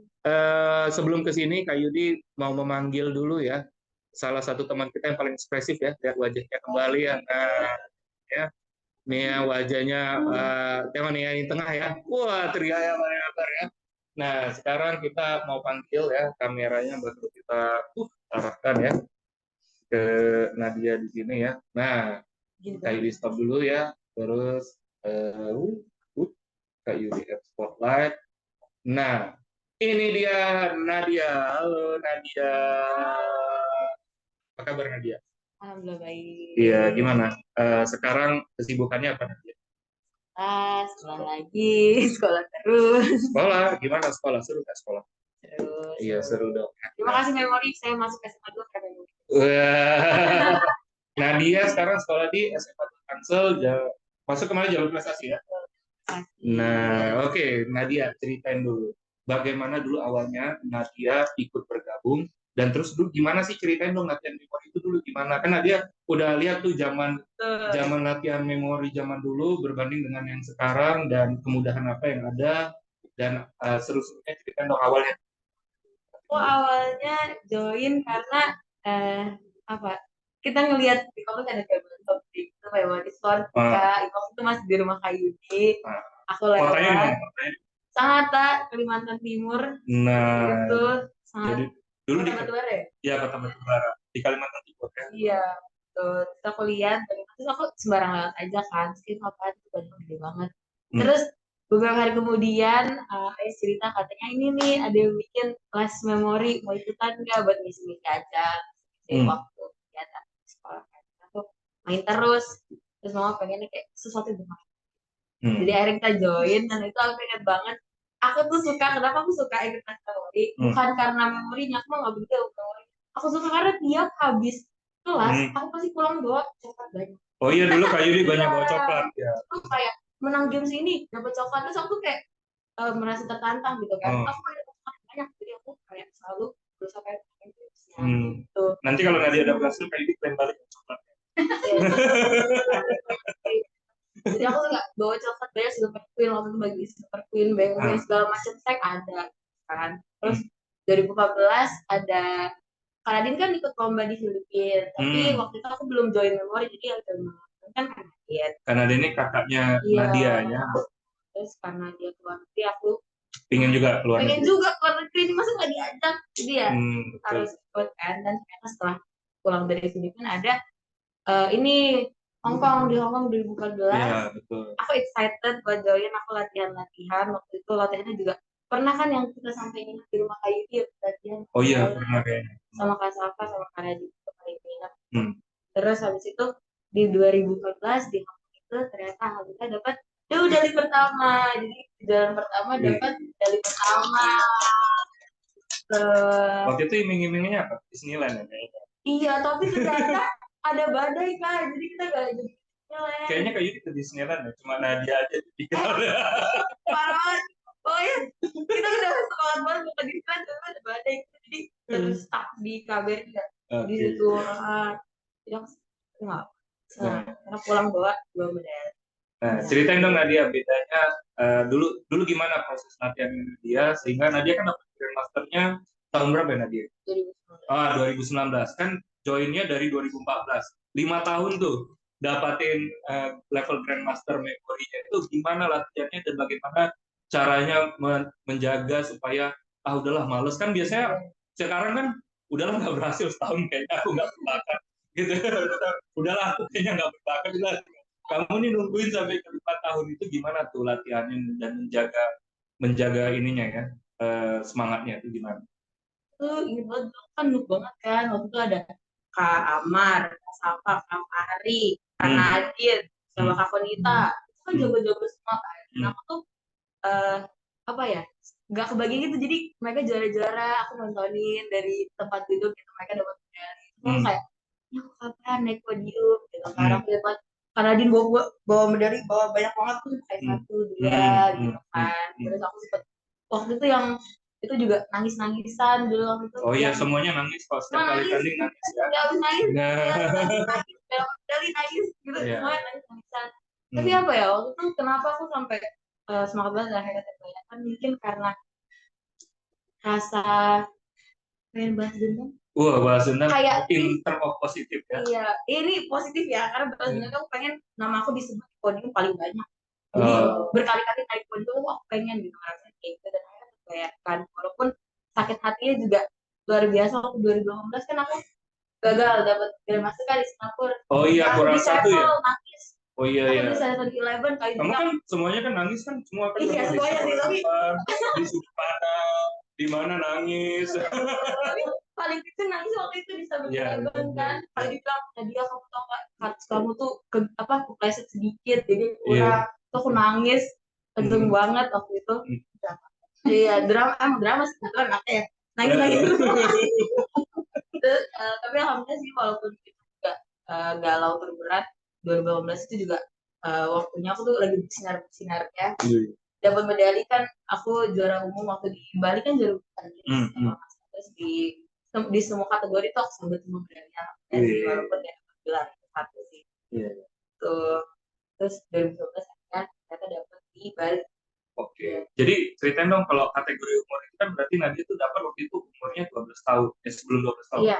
sebelum ke sini Kak Yudi mau memanggil dulu ya salah satu teman kita yang paling ekspresif ya, lihat wajahnya kembali ya. Nah, ya. Nih ya wajahnya tema nih yang tengah ya. Wah, teriak paling akar ya. Nah, sekarang kita mau panggil ya kameranya baru kita arahkan ya ke Nadia di sini ya. Nah, Kak Yudi stop dulu ya. Terus Kak Yudi add spotlight. Nah, ini dia Nadia. Halo Nadia. Apa kabar Nadia? Alhamdulillah baik. Iya, gimana? Sekarang kesibukannya apa Nadia? Sekolah lagi, sekolah terus. Sekolah, gimana sekolah? Seru nggak sekolah? Terus. Iya, seru dong. Terima kasih Memori, saya masuk SMA 2 karena Memori. Wah. Nadia sekarang sekolah di SMA Tangsel, masuk kemana jalur prestasi ya? Nah, oke, Nadia ceritain dulu. Bagaimana dulu awalnya Nadia ikut bergabung dan terus dulu gimana sih ceritain dong latihan memori itu dulu gimana? Kan Nadia udah lihat tuh zaman latihan memori zaman dulu berbanding dengan yang sekarang dan kemudahan apa yang ada dan seru-serunya ceritain dong awalnya. Awalnya join karena apa? Kita ngelihat di komen ada gambar topik itu memori sport itu masih di rumah Kak Yudi. Aku lewat. Sangat Kalimantan Timur. Nah, itu sangat. Jadi dulu di Batubara ya? Iya, Kota Batubara di Kalimantan Timur ya. Iya, betul. Terus aku lihat, terus aku sembarang lewat aja kan, terus apaan itu banyak gede banget. Terus beberapa hari kemudian, ayah cerita katanya ini nih ada yang bikin kelas memori, mau ikutan nggak buat ngisi-ngisi aja, waktu kegiatan sekolah kan. Aku main terus mama pengennya kayak sesuatu yang bermakna. Jadi akhirnya kita join dan itu aku ingat banget. Aku tuh suka, kenapa aku suka ikut kelas memori? Bukan karena memorinya, aku mah nggak begitu memori. Aku suka karena tiap habis kelas, aku pasti pulang bawa coklat banyak. Oh iya, dulu Kak Yudi banyak bawa coklat ya. Aku kayak menang game sini dapat coklat, terus aku kayak merasa tertantang gitu kan. Aku kayak coklat banyak, jadi aku kayak selalu berusaha kayak gitu. Nanti kalau Nadia ada berhasil, Kak Yudi klaim balik coklat. Jadi aku suka bawa coklat banyak, Silver Queen waktu itu bagi Silver Queen, BMW segala macam tag ada kan. Terus 2014 ada Karadin kan ikut lomba di Filipina, tapi waktu itu aku belum join memori, jadi ada kan Karadin. Karena dia ini kakaknya Nadia ya. Terus karena dia keluar negeri, aku pengen juga keluar negeri. Pengen juga keluar negeri, ini masa nggak diajak, jadi ya harus ikut kan. Dan ternyata setelah pulang dari Filipina ada ini Hongkong, di Hongkong 2014. Iya, betul. Aku excited buat join, aku latihan. Waktu itu latihannya juga pernah kan yang kita sampai di rumah Kak Yudi latihan. Oh iya, pernah kayaknya. Sama Kak Safa, sama Kak Radit, itu paling ingat. Terus habis itu di 2014 di Hongkong itu ternyata kita dapat medali pertama. Jadi di jalan pertama dapat medali pertama. Waktu itu iming-imingnya apa? Disneyland ya kayaknya. Iya, tapi ternyata ada badai Kak, jadi kita gak jadi Disneyland. Kayaknya Kak Yudi ke Disneyland ya, cuma Nadia aja di parah banget. Pokoknya kita udah semangat banget mau ke Disneyland, tapi ada badai, jadi terus stuck di KBRI di situ. Jadi aku nggak, karena pulang bawa 2 medali. Nah, ceritain dong Nadia bedanya dulu gimana proses latihan Nadia sehingga Nadia kan dapat Grandmasternya tahun berapa ya Nadia? 2019 kan. Joinnya dari 2014, 5 tahun tuh dapatin level Grandmaster memorinya itu gimana latihannya dan bagaimana caranya menjaga supaya udahlah males kan biasanya sekarang kan udahlah nggak berhasil setahun kayaknya aku nggak berbakat gitu udahlah aku kayaknya nggak berbakat udah kamu nih nungguin sampai ke 4 tahun itu gimana tuh latihannya dan menjaga ininya ya semangatnya itu gimana? Ini banget kan nuk banget kan waktu itu ada Kak Amar, Kak Safa, Kak Ari, Kak Nadir, sama Kak Konita. Itu kan jago-jago semua kan. Dan aku tuh, apa ya, gak kebagi gitu. Jadi mereka juara-juara, aku nontonin dari tempat duduk gitu. Mereka dapat medali. Aku kayak, ya aku kapan naik podium gitu. Karena aku dapat, karena Nadine bawa medali, bawa banyak banget tuh. Kayak 1, 2 gitu kan. Terus aku sempet, waktu itu yang itu juga nangis-nangisan dulu waktu itu. Oh iya, semuanya nangis kalau setiap kali tanding nangis ya. Ya habis nangis. Nangis gitu, semuanya nangis-nangisan. Tapi apa ya, waktu itu kenapa aku sampai semangat banget akhirnya terbayangkan mungkin karena rasa pengen balas dendam. Wah, bahasa Sunda Kayak in term of positif ya. iya, ini positif ya karena sebenarnya aku pengen nama aku disebut di podium paling banyak. Jadi berkali-kali naik podium aku pengen gitu ngerasain kayak gitu dan akhirnya kayak kan walaupun sakit hatinya juga luar biasa. Waktu 2018 kan aku gagal dapat bela masuk di Singapura. Oh iya, Aku kurang di satu ya. Sevel nangis. Oh iya Aku ya. di Sevel 11 kali Kamu kan semuanya kan nangis kan semua kan iya semua semuanya sih tapi di sudut pandang, di mana nangis. tapi paling kecil nangis waktu itu di Sevel 11 kan. Kalau dibilang Nadia kamu tau gak hati kamu tuh kepleset sedikit jadi kurang. Tuh aku nangis kenceng banget waktu itu. Iya drama sih betul ya nangis tapi alhamdulillah sih walaupun itu juga galau terberat 2018 itu juga waktunya aku tuh lagi bersinar ya dapat medali kan aku juara umum waktu di Bali kan juara umum terus di semua kategori tuh aku sampai semua medali walaupun ya gelar satu sih tuh terus 2012 kan ternyata dapat di Bali. Oke, jadi ceritain dong kalau kategori umur itu kan berarti Nadia itu dapat waktu itu umurnya 12 tahun, sebelum 12 tahun. Iya.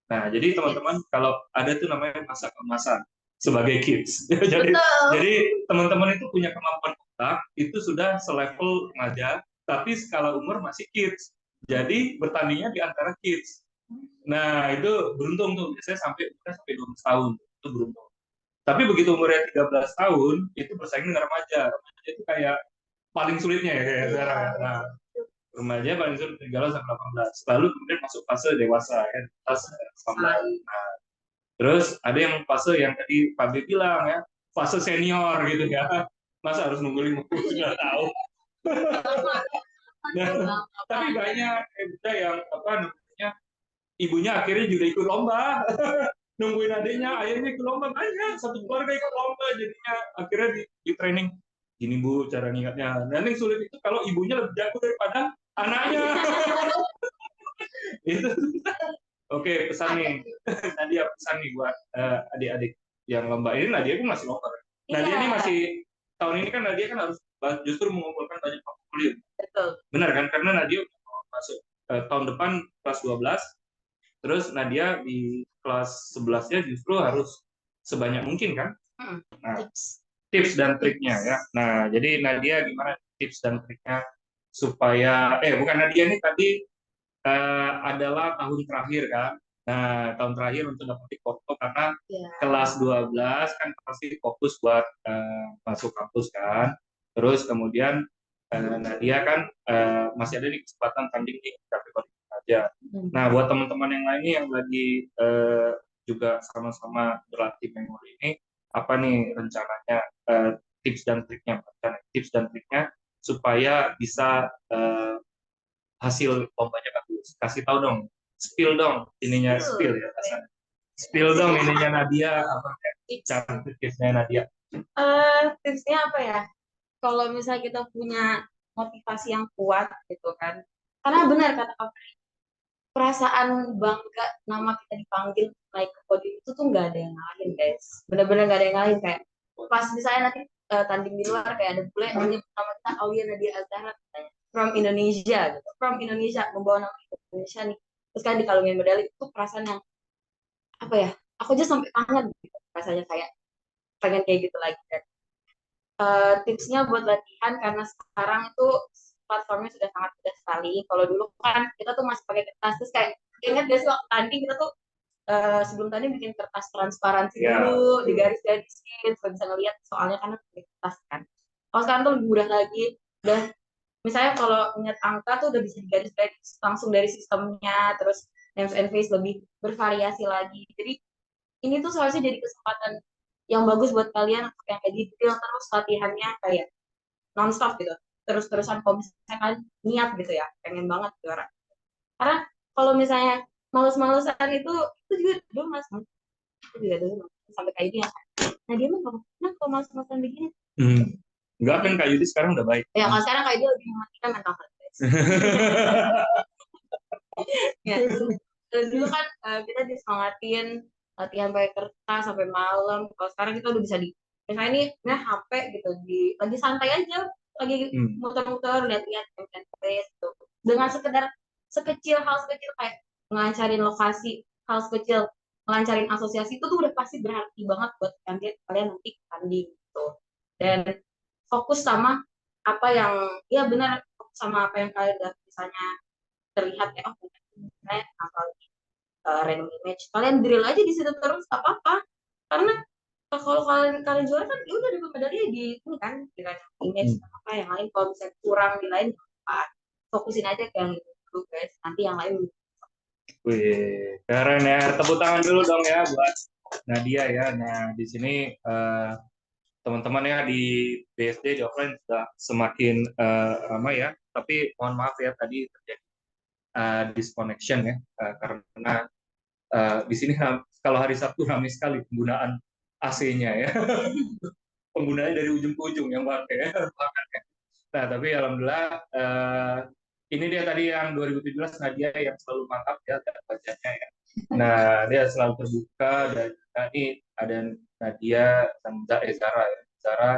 Nah, jadi teman-teman kalau ada tuh namanya masa keemasan sebagai kids. jadi teman-teman itu punya kemampuan otak itu sudah selevel remaja, tapi skala umur masih kids. Jadi bertandingnya di antara kids. Nah, itu beruntung tuh, biasanya sampai 12 tahun, itu beruntung. Tapi begitu umurnya 13 tahun, itu bersaing dengan remaja. Remaja itu kayak paling sulitnya ya kayak sekarang. Nah, remaja paling sulit 13 sampai 18. Lalu kemudian masuk fase dewasa kan, fase 19. Nah, terus ada yang fase yang tadi Pak B bilang ya, fase senior gitu ya. Masa harus nunggu 59 tahun. Nah, tapi banyak yang namanya ibunya akhirnya juga ikut lomba. Nungguin adiknya, ayahnya ikut lomba banyak, satu keluarga ikut lomba, jadinya akhirnya di training. Gini Bu, cara ngingatnya. Dan yang sulit itu kalau ibunya lebih jago daripada anaknya. Itu. Oke, pesan nih. Nadia pesan nih buat adik-adik yang lomba. Ini Nadia pun masih lomba. Nadia ini masih, tahun ini kan Nadia kan harus justru mengumpulkan banyak portfolio. Betul. Benar kan? Karena Nadia masuk tahun depan kelas 12. Terus Nadia di kelas 11-nya justru harus sebanyak mungkin kan? Nah, tips dan triknya ya. Nah, jadi Nadia gimana tips dan triknya supaya bukan Nadia ini tadi adalah tahun terakhir kan. Nah, tahun terakhir untuk dapat foto karena kelas 12 kan pasti fokus buat masuk kampus kan. Terus kemudian Nadia kan masih ada di kesempatan tanding di kategori aja. Nah, buat teman-teman yang lainnya yang lagi juga sama-sama berlatih memori ini, apa nih rencananya tips dan triknya supaya bisa hasil lombanya bagus. Kasih tahu dong, spill dong ininya spill ya rasanya. Spill dong ininya Nadia apa cara tipsnya Nadia? Tipsnya apa ya? Kalau misalnya kita punya motivasi yang kuat gitu kan, karena benar kata Kak, perasaan bangga nama kita dipanggil naik ke podium itu tuh nggak ada yang ngalahin guys, benar-benar nggak ada yang ngalahin. Kayak pas misalnya nanti tanding di luar kayak ada bule menyebut nama kita Aulia Nadia Azhara from Indonesia gitu, membawa nama Indonesia nih, terus kan dikalungin medali, itu perasaan yang apa ya, aku aja sampai kangen gitu rasanya, kayak pengen kayak gitu lagi. Dan tipsnya buat latihan karena sekarang itu platformnya sudah sangat mudah sekali. Kalau dulu kan kita tuh masih pakai kertas, terus kayak ingat gak sih waktu tanding kita tuh sebelum tanding bikin kertas transparansi dulu, digaris-garisin supaya bisa ngeliat soalnya kan pakai kertas kan. Kalau sekarang tuh lebih mudah lagi, udah misalnya kalau ingat angka tuh udah bisa digaris-garis langsung dari sistemnya, terus names and face lebih bervariasi lagi. Jadi ini tuh seharusnya jadi kesempatan yang bagus buat kalian untuk yang kayak detail, terus latihannya kayak non-stop gitu, terus-terusan. Kalau misalnya kalian niat gitu ya, pengen banget juara. Karena kalau misalnya males-malesan itu juga dulu mas, aku juga dulu sampai kayak gini ya. Nah dia mah nggak pernah kalau males-malesan begini. Enggak kan Kak Yudi sekarang udah baik. Ya kalau sekarang kayak dia lebih mematikan mental health. Ya, terus dulu kan kita disemangatin latihan pakai kertas sampai malam. Kalau sekarang kita udah bisa misalnya ini HP gitu, lagi santai aja, lagi muter-muter lihat-lihat face gitu. Dengan sekecil hal sekecil kayak ngelancarin lokasi, hal sekecil ngelancarin asosiasi itu tuh udah pasti berarti banget buat kalian nanti tanding gitu. Dan fokus sama apa yang ya benar, fokus sama apa yang kalian udah misalnya terlihat ya, oh misalnya asal random image, kalian drill aja di situ terus gak apa-apa, karena kalau kalian juara kan ya udah dapat medali di ini kan, di random image apa yang lain, kalau bisa kurang di lain apa, fokusin aja ke yang itu guys, nanti yang lain. Wih, keren ya. Tepuk tangan dulu dong ya buat Nadia ya. Nah, di sini teman-teman ya di BSD di offline sudah semakin ramai ya. Tapi mohon maaf ya tadi terjadi disconnection ya, karena di sini kalau hari Sabtu ramai sekali penggunaan AC-nya ya. Penggunanya dari ujung ke ujung yang pakai ya. Nah, tapi alhamdulillah ini dia tadi yang 2017 Nadia yang selalu mantap ya wajahnya ya. Nah, dia selalu terbuka, dan ini ada Nadia dan Zara ya. Zara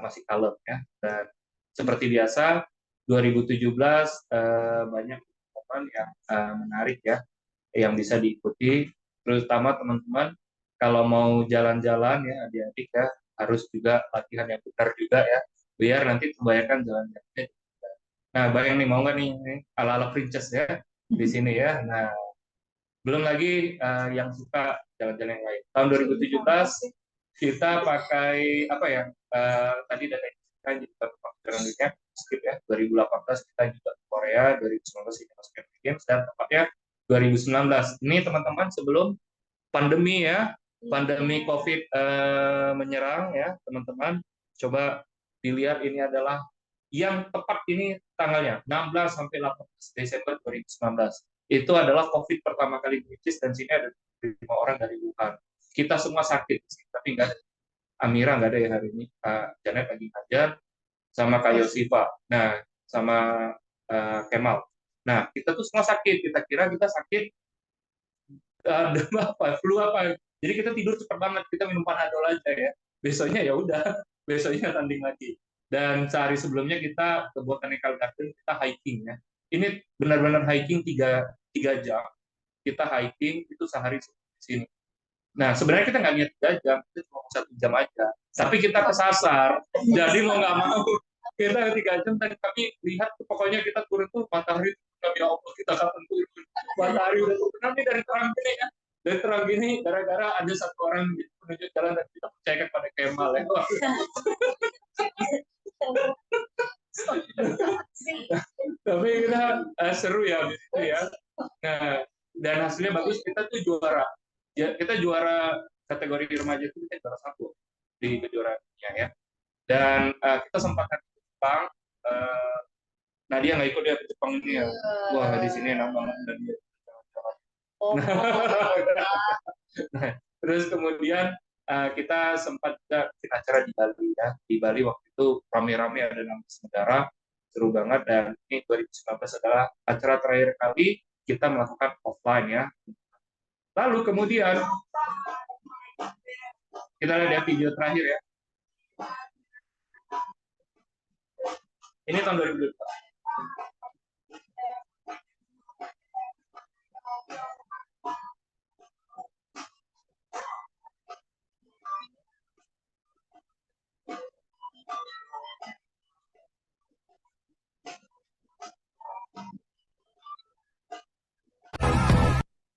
masih kalem ya. Dan seperti biasa 2017 banyak teman yang menarik ya yang bisa diikuti, terutama teman-teman kalau mau jalan-jalan ya adik-adik ya harus juga latihan yang benar juga ya, biar nanti kebanyakan jalan-jalannya. Nah, bayang nih, mau nggak nih ala-ala princess ya di sini ya. Nah, belum lagi yang suka jalan-jalan yang lain. Tahun 2017 kita pakai apa ya? Tadi data kita juga pelajaran dunia skip ya. 2018 kita juga ke Korea, 2019 kita masuk Asian Games, dan tepatnya 2019. Ini teman-teman sebelum pandemi ya, pandemi COVID menyerang ya, teman-teman. Coba dilihat, ini adalah yang tepat ini tanggalnya 16 sampai 18 Desember 2019. Itu adalah COVID pertama kali di Inggris, dan sini ada 5 orang dari Wuhan. Kita semua sakit, tapi nggak ada. Amira nggak ada ya hari ini. Janet lagi ngajar, sama Kak Yosifa. Nah, sama Kemal. Nah, kita tuh semua sakit. Kita kira kita sakit apa, flu apa. Jadi kita tidur cepat banget. Kita minum Panadol aja ya. Besoknya ya udah, besoknya tanding lagi. Dan sehari sebelumnya kita ke Botanical Garden, kita hiking ya. Ini benar-benar hiking 3 jam. Kita hiking itu sehari di sini. Nah, sebenarnya kita nggak niat 3 jam, kita cuma 1 jam aja. Tapi kita kesasar, jadi mau nggak mau kita 3 jam, dan kami lihat pokoknya kita turun tuh matahari, kami ya Allah kita kapan turun. Matahari udah turun, nanti dari terang gini ya. Dari terang gini, gara-gara ada satu orang menunjuk jalan dan kita percayakan pada Kemal ya. Tapi kita seru ya di situ ya. Nah, dan hasilnya bagus, kita tuh juara. Ya, kita juara kategori remaja itu, kita juara 1 di kejuaraan dunia ya. Dan kita sempat ke Jepang. Nadia nggak ikut ya ke Jepang ini ya. Wah, di sini enak banget Nadia. Nah, terus kemudian kita sempat juga bikin acara di Bali ya. Di Bali waktu itu rame-rame ada 16 negara, seru banget. Dan ini 2019 adalah acara terakhir kali kita melakukan offline ya. Lalu kemudian kita lihat video terakhir ya. Ini tahun 2022.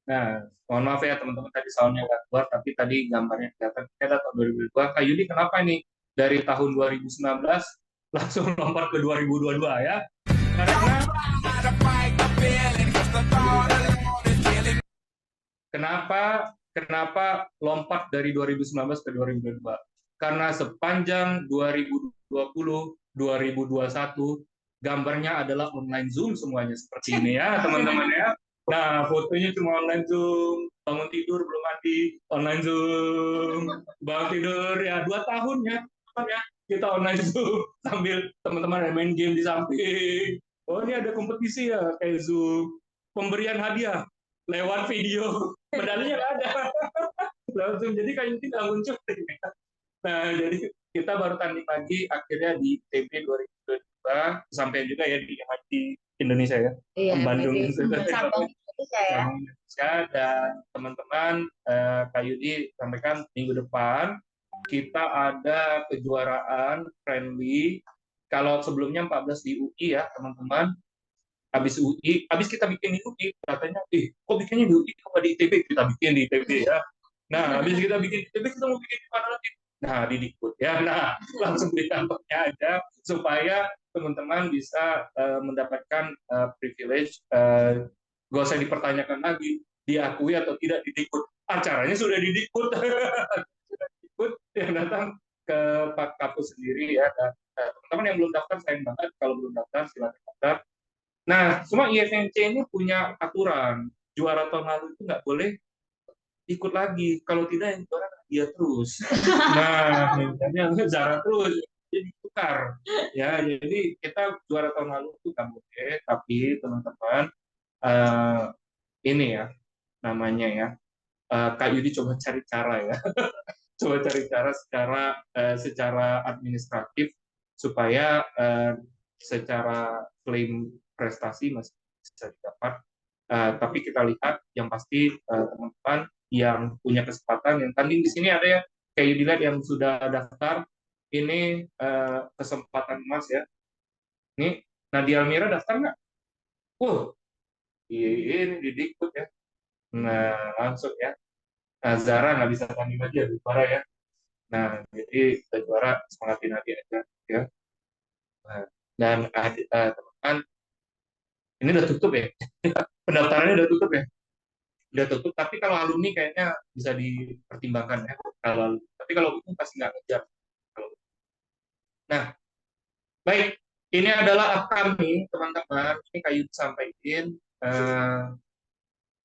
Nah, mohon maaf ya teman-teman, tadi soundnya nggak keluar, tapi tadi gambarnya kelihatan. Kita tahun 2022. Kak Yudi, kenapa ini dari tahun 2019 langsung lompat ke 2022 ya? Kenapa lompat dari 2019 ke 2022? Karena sepanjang 2020, 2021 gambarnya adalah online Zoom semuanya seperti ini ya, teman-teman ya. Nah, fotonya cuma online Zoom, bangun tidur belum mandi, online Zoom, bangun tidur ya 2 tahun ya, kita online Zoom sambil teman-teman main game di samping. Oh, ini ada kompetisi ya kayak Zoom, pemberian hadiah lewat video, medalinya nggak ada. Lewat Zoom, jadi kayak tidak muncul. Nah, jadi kita baru tanding lagi akhirnya di TB 2022, sampai juga ya di Indonesia ya, Iya, Bandung. Indonesia ya. Cabang Indonesia, dan teman-teman Kak Yudi sampaikan minggu depan kita ada kejuaraan friendly. Kalau sebelumnya 14 di UI ya teman-teman, habis UI, habis kita bikin di UI, katanya, kok bikinnya di UI, kok di ITB? Kita bikin di ITB ya. Nah, habis kita bikin di ITB, kita mau bikin di mana lagi? Nah, di Dikbud ya. Nah, langsung ditangkapnya aja supaya teman-teman bisa mendapatkan privilege, gak usah dipertanyakan lagi, diakui atau tidak di Dikbud. Acaranya sudah di Dikbud. Sudah di Dikbud, yang datang ke Pak Kapus sendiri ya. Dan teman-teman yang belum daftar, sayang banget. Kalau belum daftar, silakan daftar. Nah, semua IFNC ini punya aturan. Juara tahun lalu itu nggak boleh ikut lagi. Kalau tidak, yang juara dia terus. Nah, yang juara terus. Jadi tukar. Ya, jadi kita juara tahun lalu itu nggak boleh. Tapi teman-teman, ini ya, namanya ya, Kak Yudi coba cari cara ya. Coba cari cara secara administratif supaya secara klaim prestasi masih bisa didapat, tapi kita lihat yang pasti teman-teman yang punya kesempatan yang tanding di sini ada ya, kayak dilihat yang sudah daftar, ini kesempatan emas ya. Ini Nadia Almira daftar nggak? Ini di Dikbud ya. Nah langsung ya. Nah, Zara nggak bisa tanding lagi ya, juara ya. Nah jadi juara, semangatin Nadia aja ya. Nah, dan teman-teman, ini udah tutup ya, pendaftarannya udah tutup ya, udah tutup. Tapi kalau alumni kayaknya bisa dipertimbangkan ya. Tapi kalau umum pasti nggak ngejar. Nah, baik, ini adalah upcoming teman-teman. Ini Kak Yudi sampaikan.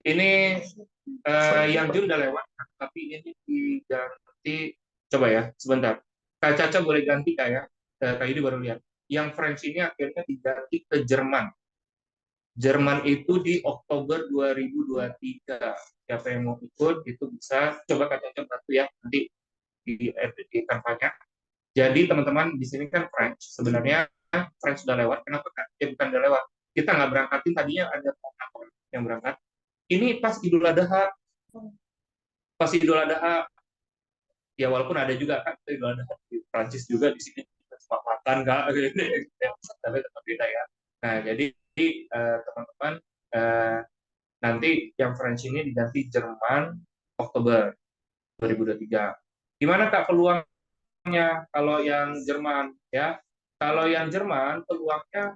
Ini yang Jun udah lewat, tapi ini diganti. Coba ya, sebentar. Kak Caca boleh ganti Kak ya. Kak Yudi baru lihat. Yang French ini akhirnya diganti ke Jerman. Jerman itu di Oktober 2023. Siapa yang mau ikut itu bisa, coba Kak Caca bantu ya, nanti di kampanye. Jadi teman-teman di sini kan French, sebenarnya French sudah lewat. Kenapa Kak? Bukan udah lewat. Kita nggak berangkatin, tadinya ada orang yang berangkat. Ini pas Idul Adha. Pas Idul Adha. Ya walaupun ada juga kan Idul Adha di Prancis juga, di sini kesepakatan Kak, tapi tetap beda ya. Nah jadi teman-teman, nanti yang French ini diganti Jerman Oktober 2023. Gimana Kak peluangnya kalau yang Jerman ya? Kalau yang Jerman peluangnya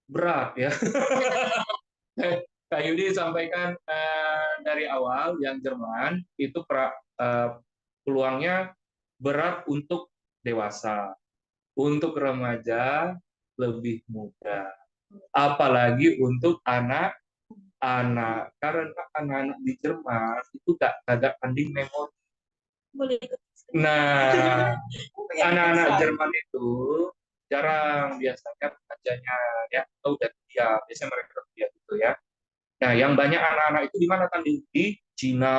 berat ya. Kak Yudi sampaikan dari awal yang Jerman itu peluangnya berat untuk dewasa, untuk remaja lebih muda, apalagi untuk anak-anak, karena anak-anak di Jerman itu agak tanding memori. Nah, anak-anak Jerman itu jarang biasanya kerjanya ya, atau udah dia biasanya mereka kerja gitu ya. Nah, yang banyak anak-anak itu di mana tanding? Di Cina,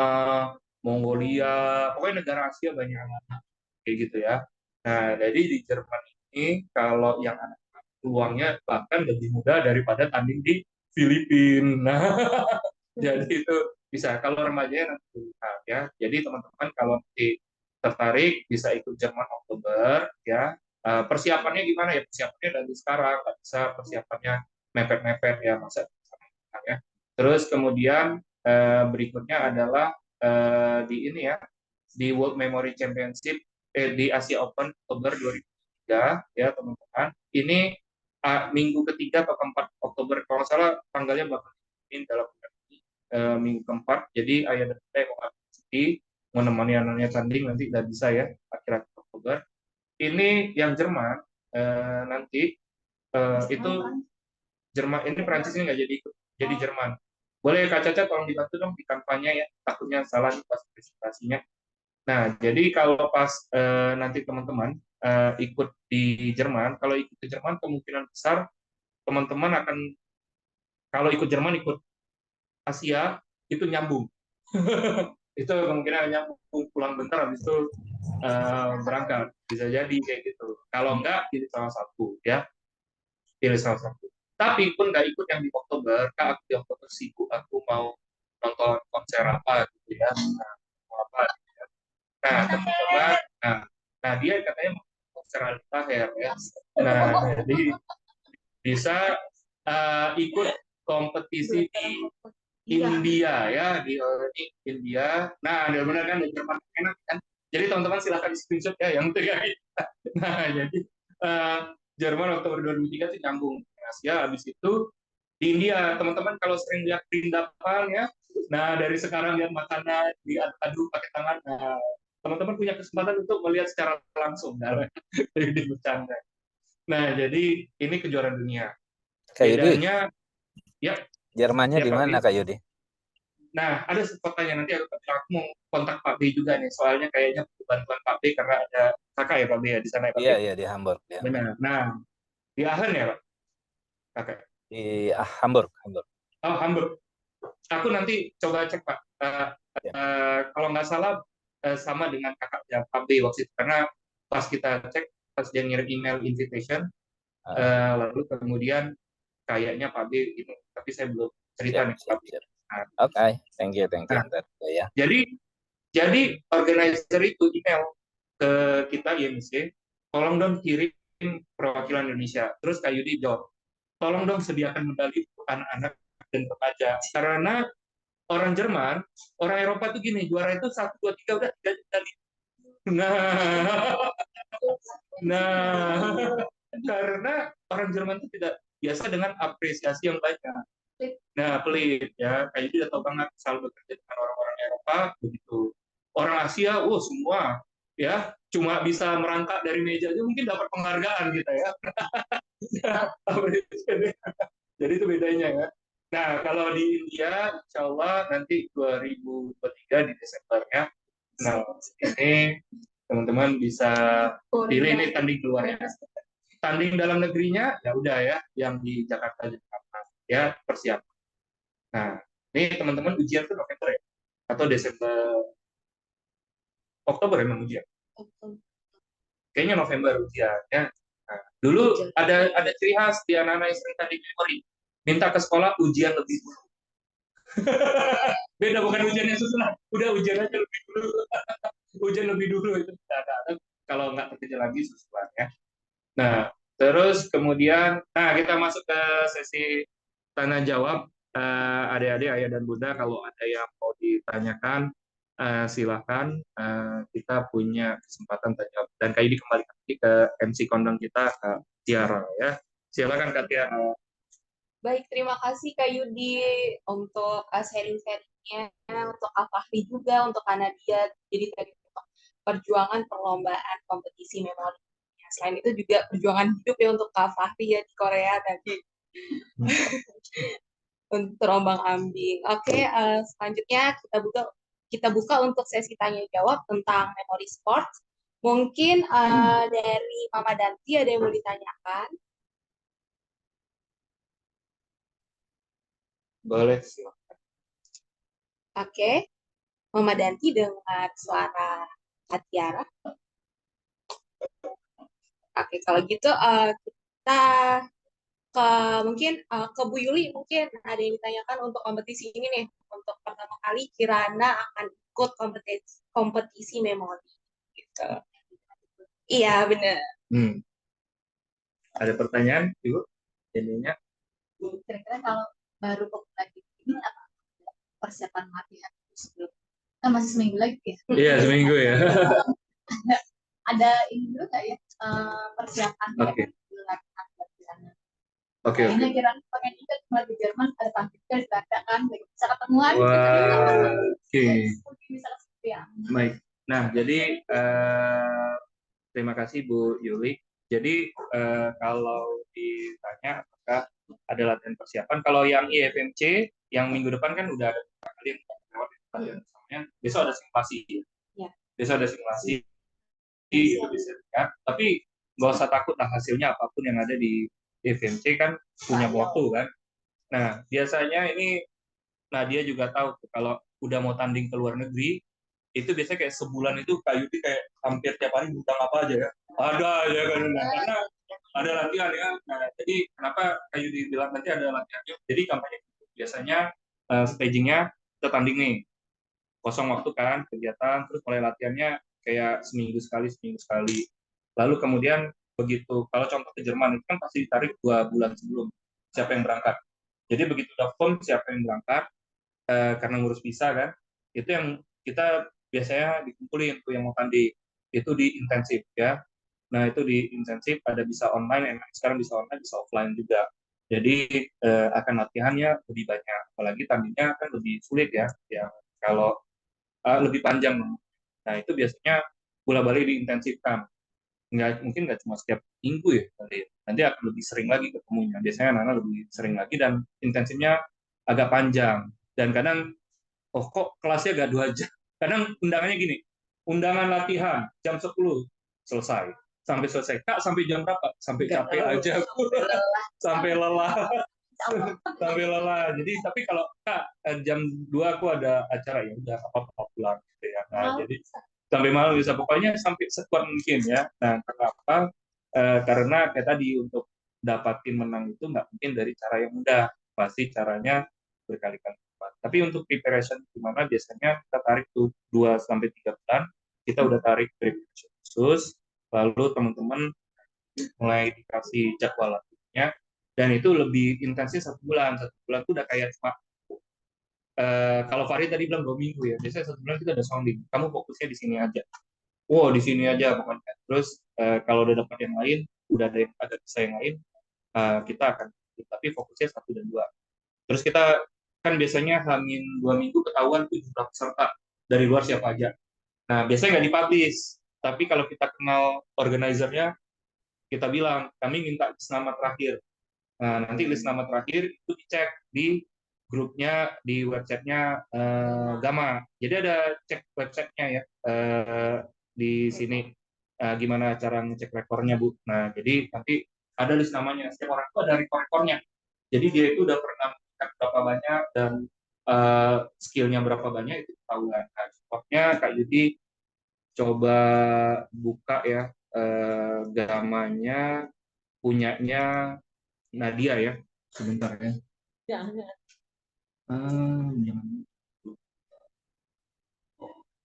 Mongolia, pokoknya negara Asia banyak anak-anak kayak gitu ya. Nah, jadi di Jerman ini kalau yang anak peluangnya bahkan lebih mudah daripada tanding di Filipina. Nah, jadi itu bisa. Kalau remajanya nanti ya. Jadi teman-teman kalau nanti tertarik bisa ikut Jerman Oktober ya. Persiapannya gimana ya? Persiapannya dari sekarang, nggak bisa persiapannya mepet-mepet ya, masa ya. Terus kemudian berikutnya adalah di ini ya, di World Memory Championship di Asia Open Oktober 2003 ya teman-teman. Ini minggu ketiga atau keempat Oktober, kalau nggak salah tanggalnya bakal diumumin dalam minggu keempat. Jadi ayah dan bunda yang mau menemani anaknya tanding nanti udah bisa ya akhir Oktober. Ini yang Jerman nanti itu Jerman, ini Prancis ini nggak jadi ikut, jadi Jerman. Boleh Kak Caca tolong dibantu dong di kampanye ya, takutnya salah nih pas presentasinya. Nah, jadi kalau pas nanti teman-teman ikut di Jerman, kalau ikut ke Jerman kemungkinan besar teman-teman akan, kalau ikut Jerman ikut Asia itu nyambung. Itu kemungkinan nyambung, pulang bentar habis itu berangkat, bisa jadi kayak gitu. Kalau enggak pilih salah satu ya, pilih salah satu. Tapi pun nggak ikut yang di Oktober, Kak, aku di Oktober sibuk, aku mau nonton konser apa gitu ya. Nah, mau apa gitu ya. Nah, teman-teman, nah dia katanya mau konser Aldi Taher ya. Nah, jadi bisa ikut kompetisi di India ya, di India. Nah, benar kan di Jerman enak kan. Jadi teman-teman silahkan di screenshot ya yang itu ya. Nah, jadi Jerman Oktober 2003 sih nyambung Asia. Habis itu di India, teman-teman kalau sering lihat perindapan ya, nah dari sekarang lihat makanan diaduk pakai tangan, nah, teman-teman punya kesempatan untuk melihat secara langsung, nah, jadi bercanda. Nah, jadi ini kejuaraan dunia. Kak Yudi, Bedanya, ya. Jermannya Ya, di Pak mana B. Kak Yudi? Nah, ada kotanya nanti aku mau kontak Pak B juga nih, soalnya kayaknya butuh bantuan Pak B karena ada kakak ya Pak B ya di sana ya Pak B. Iya, iya di Hamburg. Ya. Benar. Nah, di Aachen ya Pak? Kakak. Di Hamburg. Oh, Hamburg. Aku nanti coba cek Pak. Kalau nggak salah sama dengan kakaknya Pak B waktu itu, karena pas kita cek, pas dia ngirim email invitation, lalu kemudian kayaknya Pak B ini, tapi saya belum cerita nih Pak B. Oke, thank you. Nah, Ya. Jadi organizer itu email ke kita IMC, tolong dong kirim perwakilan Indonesia. Terus Kak Yudi jawab, tolong dong sediakan medali untuk anak-anak dan remaja. Karena orang Jerman, orang Eropa tuh gini, juara itu 1, 2, 3 udah 3 medali. Nah, karena orang Jerman itu tidak biasa dengan apresiasi yang banyak. Nah, pelit ya. Kayak dia tahu banget selalu bekerja dengan orang-orang Eropa begitu. Orang Asia, semua ya cuma bisa merangkak dari meja aja mungkin dapat penghargaan gitu ya. Jadi itu bedanya ya. Nah, kalau di India, insya Allah nanti 2023 di Desember ya. Nah, ini teman-teman bisa pilih ini tanding keluar ya. Tanding dalam negerinya ya udah ya, yang di Jakarta ya persiapan. Nah, ini teman-teman ujian tuh November ya? Atau Desember? Oktober emang ujian? Kayaknya November ujian ya. Nah, dulu ada ciri khas di anak-anak yang sering tanding memori. Minta ke sekolah ujian lebih dulu. Beda, bukan ujian yang susulan. Udah ujian aja lebih dulu. Ujian lebih dulu itu tidak ada. Kalau nggak terkejar lagi susulan ya. Nah, terus kemudian, kita masuk ke sesi tanya jawab. Adik-adik, ayah dan bunda, kalau ada yang mau ditanyakan, silakan. Kita punya kesempatan tanya jawab. Dan kayak kembali ke MC kondang kita, Kak Tiara ya. Silakan Kak Tiara. Baik, terima kasih Kak Yudi untuk sharing-sharingnya, untuk Kak Fahri juga, untuk Kak Nadia. Jadi tadi untuk perjuangan perlombaan kompetisi memori. Selain itu juga perjuangan hidup ya untuk Kak Fahri ya di Korea tadi. Untuk terombang ambing. Oke, selanjutnya kita buka untuk sesi tanya jawab tentang memori sport. Mungkin dari Mama Danti ada yang mau ditanyakan? Boleh, silakan. Oke, Mama Danti dengar suara Kak Tiara. Oke, kalau gitu kita mungkin ke Bu Yuli, mungkin ada yang ditanyakan untuk kompetisi ini nih. Untuk pertama kali Kirana akan ikut kompetisi memori. Gitu. Iya, benar. Ada pertanyaan, Ibu? Jadinya? Kira-kira kalau baru lagi ini apa persiapan latihan sebelum? Kan masih seminggu lagi ya? Iya, seminggu ya. Ada ini dulu nggak ya persiapan? Oke. Oke. Ini kira-kira pengen juga cuma di Jerman ada tampilkan kan bisa ketemuan. Oke. Bisa seperti yang. Baik. Nah, jadi terima kasih Bu Yuli. Jadi kalau ditanya apakah ada latihan persiapan, kalau yang IFMC yang minggu depan kan udah ada kali yang lewat latihan samanya. Besok ada simulasi. Ya. Besok ada simulasi. Itu bisa ya. Tapi nggak usah takut lah, hasilnya apapun yang ada di IFMC kan punya waktu kan. Nah, biasanya ini Nadia juga tahu kalau udah mau tanding ke luar negeri, itu biasanya kayak sebulan itu Kak Yudi kayak hampir tiap hari ngundang apa aja ya. Ada aja kan. Karena ada latihan ya. Nah, jadi kenapa kayu dibilang tadi ada latihannya? Jadi kampanye biasanya stagingnya kita tanding nih, kosong waktu kan kegiatan, terus mulai latihannya kayak seminggu sekali. Lalu kemudian begitu, kalau contoh ke Jerman itu kan pasti ditarik 2 bulan sebelum siapa yang berangkat. Jadi begitu udah firm siapa yang berangkat, karena ngurus visa kan, itu yang kita biasanya dikumpulin tuh yang mau tanding, itu di intensif ya. Nah, itu di intensif ada bisa online, sekarang bisa online, bisa offline juga. Jadi akan latihannya lebih banyak, apalagi tandingnya kan lebih sulit ya, yang kalau lebih panjang. Nah, itu biasanya bola-balik diintensifkan. Mungkin nggak cuma setiap minggu ya, kali ya. Nanti akan lebih sering lagi ketemunya. Biasanya anak-anak lebih sering lagi dan intensifnya agak panjang. Dan kadang, oh kok kelasnya agak 2 jam. Kadang undangannya gini, undangan latihan jam 10 selesai. Sampai selesai. Kak, sampai jam berapa? Sampai capek aja aku. Sampai lelah. Sampai lelah. Jadi, tapi kalau Kak, jam 2 aku ada acara, ya udah apa-apa pulang. Gitu ya. Nah, jadi sampai malam bisa, pokoknya sampai sekuat mungkin ya. Nah, kenapa? Karena kayak tadi, untuk dapatin menang itu nggak mungkin dari cara yang mudah. Pasti caranya berkali-kali. Tapi untuk preparation gimana, biasanya kita tarik tuh 2 sampai 3 bulan, kita udah tarik preparation khusus, lalu teman-teman mulai dikasih jadwal latihannya, dan itu lebih intensif 1 bulan. 1 bulan tuh udah kayak cuma kalau Farid tadi bilang 2 minggu ya, biasanya 1 bulan kita udah sounding, kamu fokusnya di sini aja. Wow, di sini aja pokoknya. Terus kalau udah dapat yang lain, udah ada bisa yang lain, kita akan, tapi fokusnya 1 dan 2. Terus kita kan biasanya Hamin 2 minggu ketahuan tuh jumlah peserta dari luar siapa aja. Nah, biasanya nggak dipublish, tapi kalau kita kenal organizernya, kita bilang, kami minta list nama terakhir. Nah, nanti list nama terakhir itu dicek di grupnya, di websitenya Gama. Jadi ada cek websitenya ya, di sini. Gimana cara ngecek rekornya, Bu. Nah, jadi nanti ada list namanya. Setiap orang itu ada rekor-rekornya. Jadi dia itu udah pernah berapa banyak dan skillnya berapa banyak itu ketahuan. Nah, contohnya Kak Yudi coba buka ya, gamanya punyanya Nadia ya, sebentar ya. Jangan.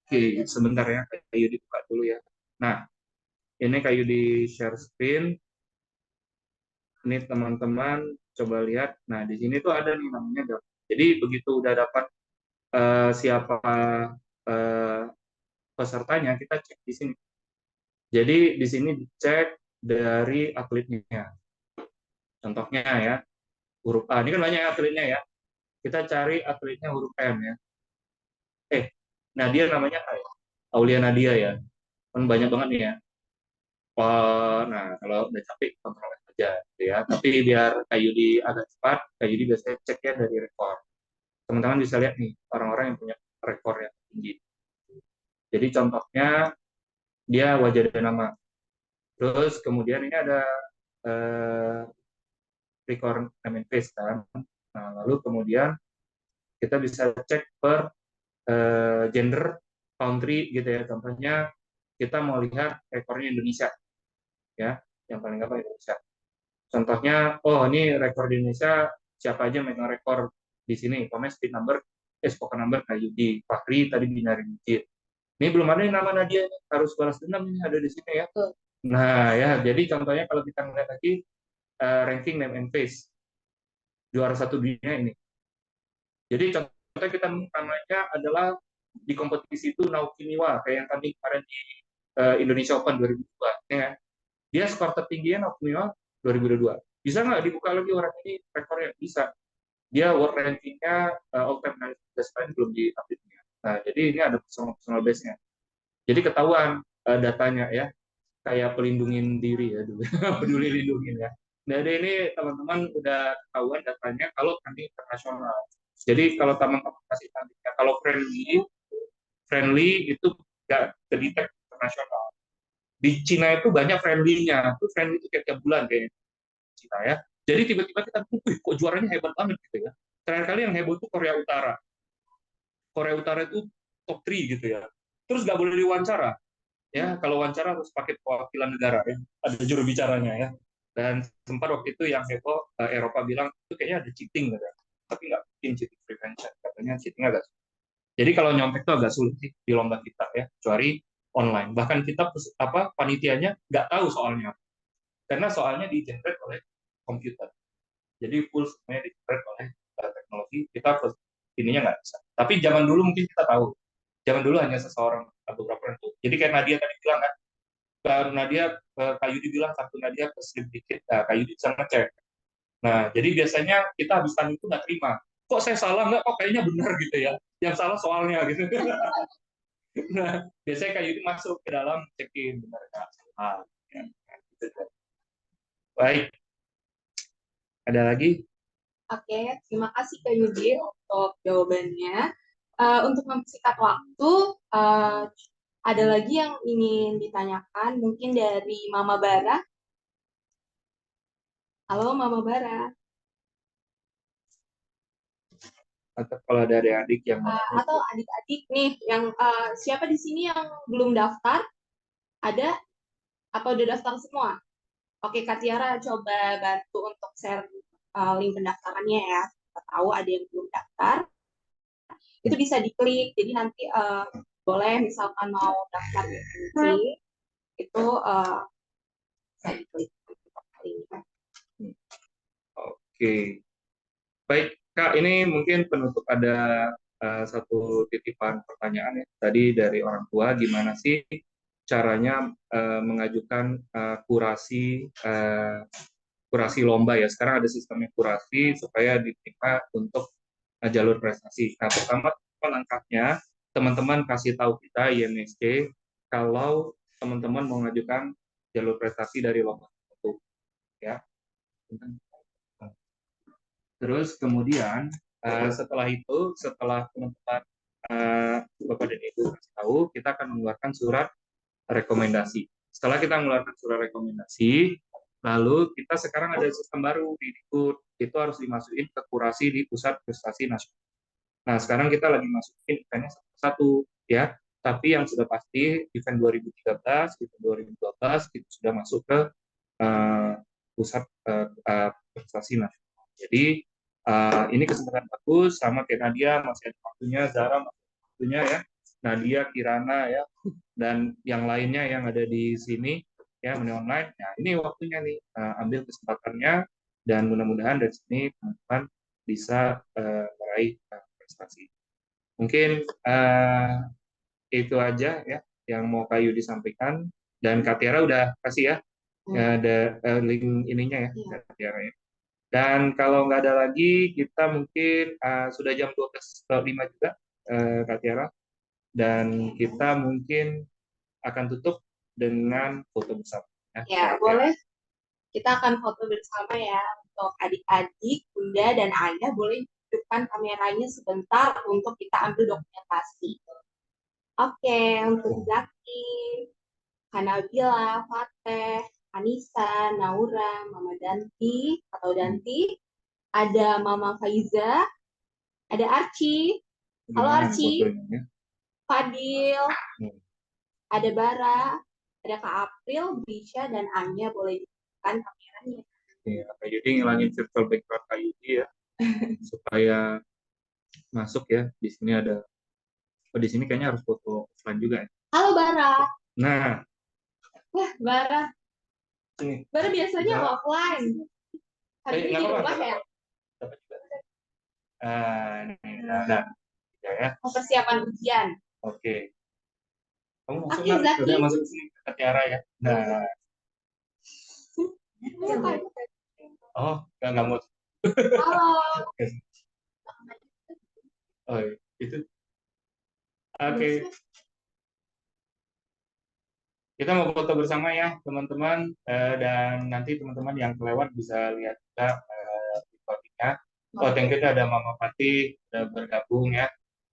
Oke, sebentar ya, Kak Yudi buka dulu ya. Nah, ini Kak Yudi share screen. Ini teman-teman coba lihat. Nah, di sini tuh ada nih namanya. Jadi begitu udah dapat siapa pesertanya, kita cek di sini. Jadi di sini dicek dari atletnya. Contohnya ya, huruf A. Ini kan banyak atletnya ya. Kita cari atletnya huruf M ya. Nadia namanya A ya. Aulia Nadia ya. Kan banyak banget nih ya. Nah, kalau udah capek, kontrol aja gitu ya. Tapi biar Kak Yudi agak cepat, Kak Yudi biasanya ceknya dari rekor. Teman-teman bisa lihat nih, orang-orang yang punya rekor yang tinggi. Jadi contohnya, dia wajah dan nama. Terus kemudian ini ada record name and face kan. Nah, lalu kemudian kita bisa cek per gender, country gitu ya. Contohnya kita mau lihat rekornya Indonesia. Ya, yang paling gampang Indonesia. Contohnya, oh ini rekor di Indonesia, siapa aja megang rekor di sini. Comment speed number, spoken number Kak Yudi, Fahri tadi binari digit. Ini belum ada yang nama Nadia, harus balas dendam ini ada di sini ya. Nah ya, jadi contohnya kalau kita melihat lagi ranking name and face juara 1 dunia ini. Jadi contohnya kita namanya adalah di kompetisi itu Naoki Niwa, kayak yang tadi kemarin di Indonesia Open 2002 ya. Dia skor tertingginya Naoki Niwa 2022. Bisa nggak dibuka lagi orang ini rekornya? Bisa. Dia world rankingnya all time best friend belum di-update. Nah, jadi ini ada personal base-nya. Jadi ketahuan datanya ya, kayak pelindungin diri ya dulu, peduli lindungin ya. Jadi ini teman-teman udah ketahuan datanya kalau tanding internasional. Jadi kalau teman-teman kasih tandingnya, kalau friendly itu nggak kedetek internasional. Di Cina itu banyak friendly-nya, itu friendly itu kayak tiap bulan kayaknya Cina ya. Jadi tiba-tiba kita, kok juaranya hebat banget gitu ya. Terakhir kali yang heboh itu Korea Utara. Korea Utara itu top 3 gitu ya. Terus nggak boleh diwawancara. Ya, kalau wawancara harus pakai perwakilan negara ya. Ada juru bicaranya ya. Dan sempat waktu itu yang heboh Eropa bilang itu kayaknya ada cheating gitu. Tapi nggak mungkin cheating prevention, katanya cheating agak sulit. Jadi kalau nyontek itu agak sulit sih di lomba kita ya, kecuali online. Bahkan kita panitianya nggak tahu soalnya, karena soalnya di-generate oleh komputer. Jadi full semuanya di-generate oleh teknologi. Kita ininya nggak bisa. Tapi zaman dulu mungkin kita tahu. Zaman dulu hanya seseorang atau beberapa orang. Jadi kayak Nadia tadi bilang kan, Nadia, Kak Yudi bilang kartu Nadia keslip dikit, Kak Yudi bisa ngecek. Nah, jadi biasanya kita habis tanding itu nggak terima. Kok saya salah nggak? Kok kayaknya benar gitu ya. Yang salah soalnya gitu. Nah, biasanya Kak Yudi masuk ke dalam cekin benar nggak salah. Ya, gitu. Baik. Ada lagi? Oke, terima kasih Kak Yudi untuk jawabannya. Untuk mempersingkat waktu, ada lagi yang ingin ditanyakan, mungkin dari Mama Bara. Halo Mama Bara. Atau kalau ada adik-adik yang atau adik-adik nih, yang siapa di sini yang belum daftar? Ada? Apa udah daftar semua? Oke, Kak Tiara coba bantu untuk share link pendaftarannya ya. Kita tahu ada yang belum daftar. Itu bisa diklik. Jadi nanti boleh misalkan mau daftar di sini, itu bisa diklik. Oke. Baik, Kak, ini mungkin penutup ada satu titipan pertanyaan ya. Tadi dari orang tua, gimana sih caranya mengajukan kurasi lomba ya. Sekarang ada sistemnya kurasi supaya diterima untuk jalur prestasi. Nah, pertama langkahnya teman-teman kasih tahu kita INSC kalau teman-teman mau mengajukan jalur prestasi dari lomba tertentu, ya. Terus kemudian setelah itu, setelah teman-teman Bapak dan Ibu kasih tahu, kita akan mengeluarkan surat rekomendasi. Setelah kita mengeluarkan surat rekomendasi, lalu kita sekarang ada sistem baru di Dikbud, itu harus dimasukin ke kurasi di Pusat Prestasi Nasional. Nah, sekarang kita lagi masukin eventnya satu-satu, ya. Tapi yang sudah pasti event 2013, event 2012 itu sudah masuk ke Pusat Prestasi Nasional. Jadi ini kesempatan bagus, sama kayak Nadia masih ada waktunya, Zara masih ada waktunya ya, Nadia, Kirana ya, dan yang lainnya yang ada di sini ya, Meni Online. Nah, ini waktunya nih, ambil kesempatannya, dan mudah-mudahan dari sini teman-teman bisa meraih prestasi. Mungkin itu aja ya yang mau Kak Yudi sampaikan, dan Kak Tiara udah kasih ya ada link ininya ya, Kak Tiara ya. Dan kalau nggak ada lagi, kita mungkin sudah jam 12.05 juga, Kak Tiara. Dan kita mungkin akan tutup dengan foto bersama. Ya, boleh. Kita akan foto bersama ya, untuk adik-adik, bunda, dan ayah. Boleh hidupkan kameranya sebentar untuk kita ambil dokumentasi. Oke, untuk Zaki, Kanabila, Fateh, Anissa, Naura, Mama Danti atau Danti, ada Mama Faiza, ada Archie, halo Archie, Fadil, ada Bara, ada Kak April, Brisha, dan Anya. Boleh ditekan kameranya. Ya, Kak Yudi ngilangin virtual background Kak Yudi ya, supaya masuk ya. Di sini ada, di sini kayaknya harus foto offline juga ya. Halo Bara. Nah, wah Bara. Sini. Bara biasanya offline. Hari ini di rumah ya? Nah, ya. Persiapan ujian. Oke. Kamu masuk udah masuk sini ke Tiara ya. Nah. Oh, nggak mau. Halo. Oh, itu. Oke. Kita mau foto bersama ya, teman-teman, dan nanti teman-teman yang kelewat bisa lihat juga fotonya. Oh, yang kita ada Mama Fatih udah bergabung ya.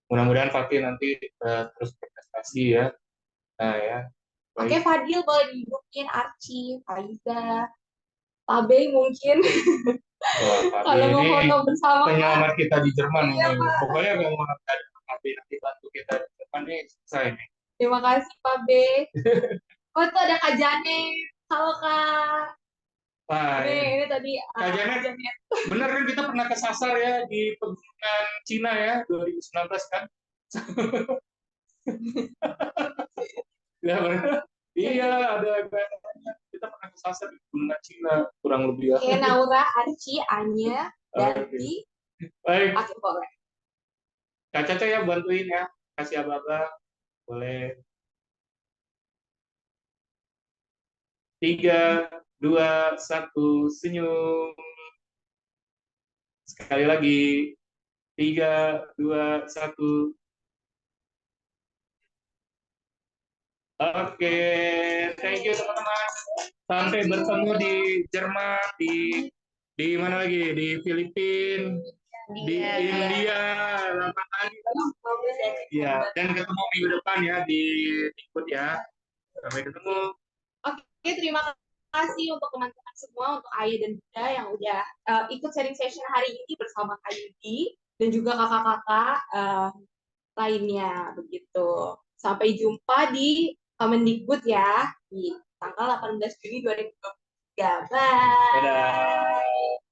Mudah-mudahan Fatih nanti terus berprestasi ya. Nah ya. Oke, Fadil boleh dihidupin, Archie, Faiza, Tabe mungkin. Kalau mau foto bersama. Penyelamat kita di Jerman ini. Pokoknya kalau mau ada Tabe nanti bantu kita di Jerman nih, selesai nih. Terima kasih Pak B. Oh, itu ada Kak Jane. Halo Kak. Wah, Ini tadi Kak Janet, Janet. bener kan kita pernah kesasar ya di pegunungan Cina ya 2019 kan? Ya benar. Iya, ada kita pernah kesasar di pegunungan Cina kurang lebih ya. Oke, Naura, Archie, Anya, Darby, Baik, Oke, boleh. Kak Caca ya bantuin ya, kasih aba-aba, boleh. 3, 2, 1, senyum. Sekali lagi. 3, 2, 1. Oke, thank you teman-teman. Sampai bertemu di Jerman, di mana lagi? Di Filipina, di India, lama lagi. Ya, dan ketemu minggu depan ya di ikut ya. Sampai ketemu. Oke, terima kasih untuk teman-teman semua, untuk Aya dan Bunda yang udah ikut sharing session hari ini bersama Kak Yudi dan juga kakak-kakak lainnya begitu. Sampai jumpa di Kemendikbud ya di tanggal 18 Juni 2023. Bye. Dadah.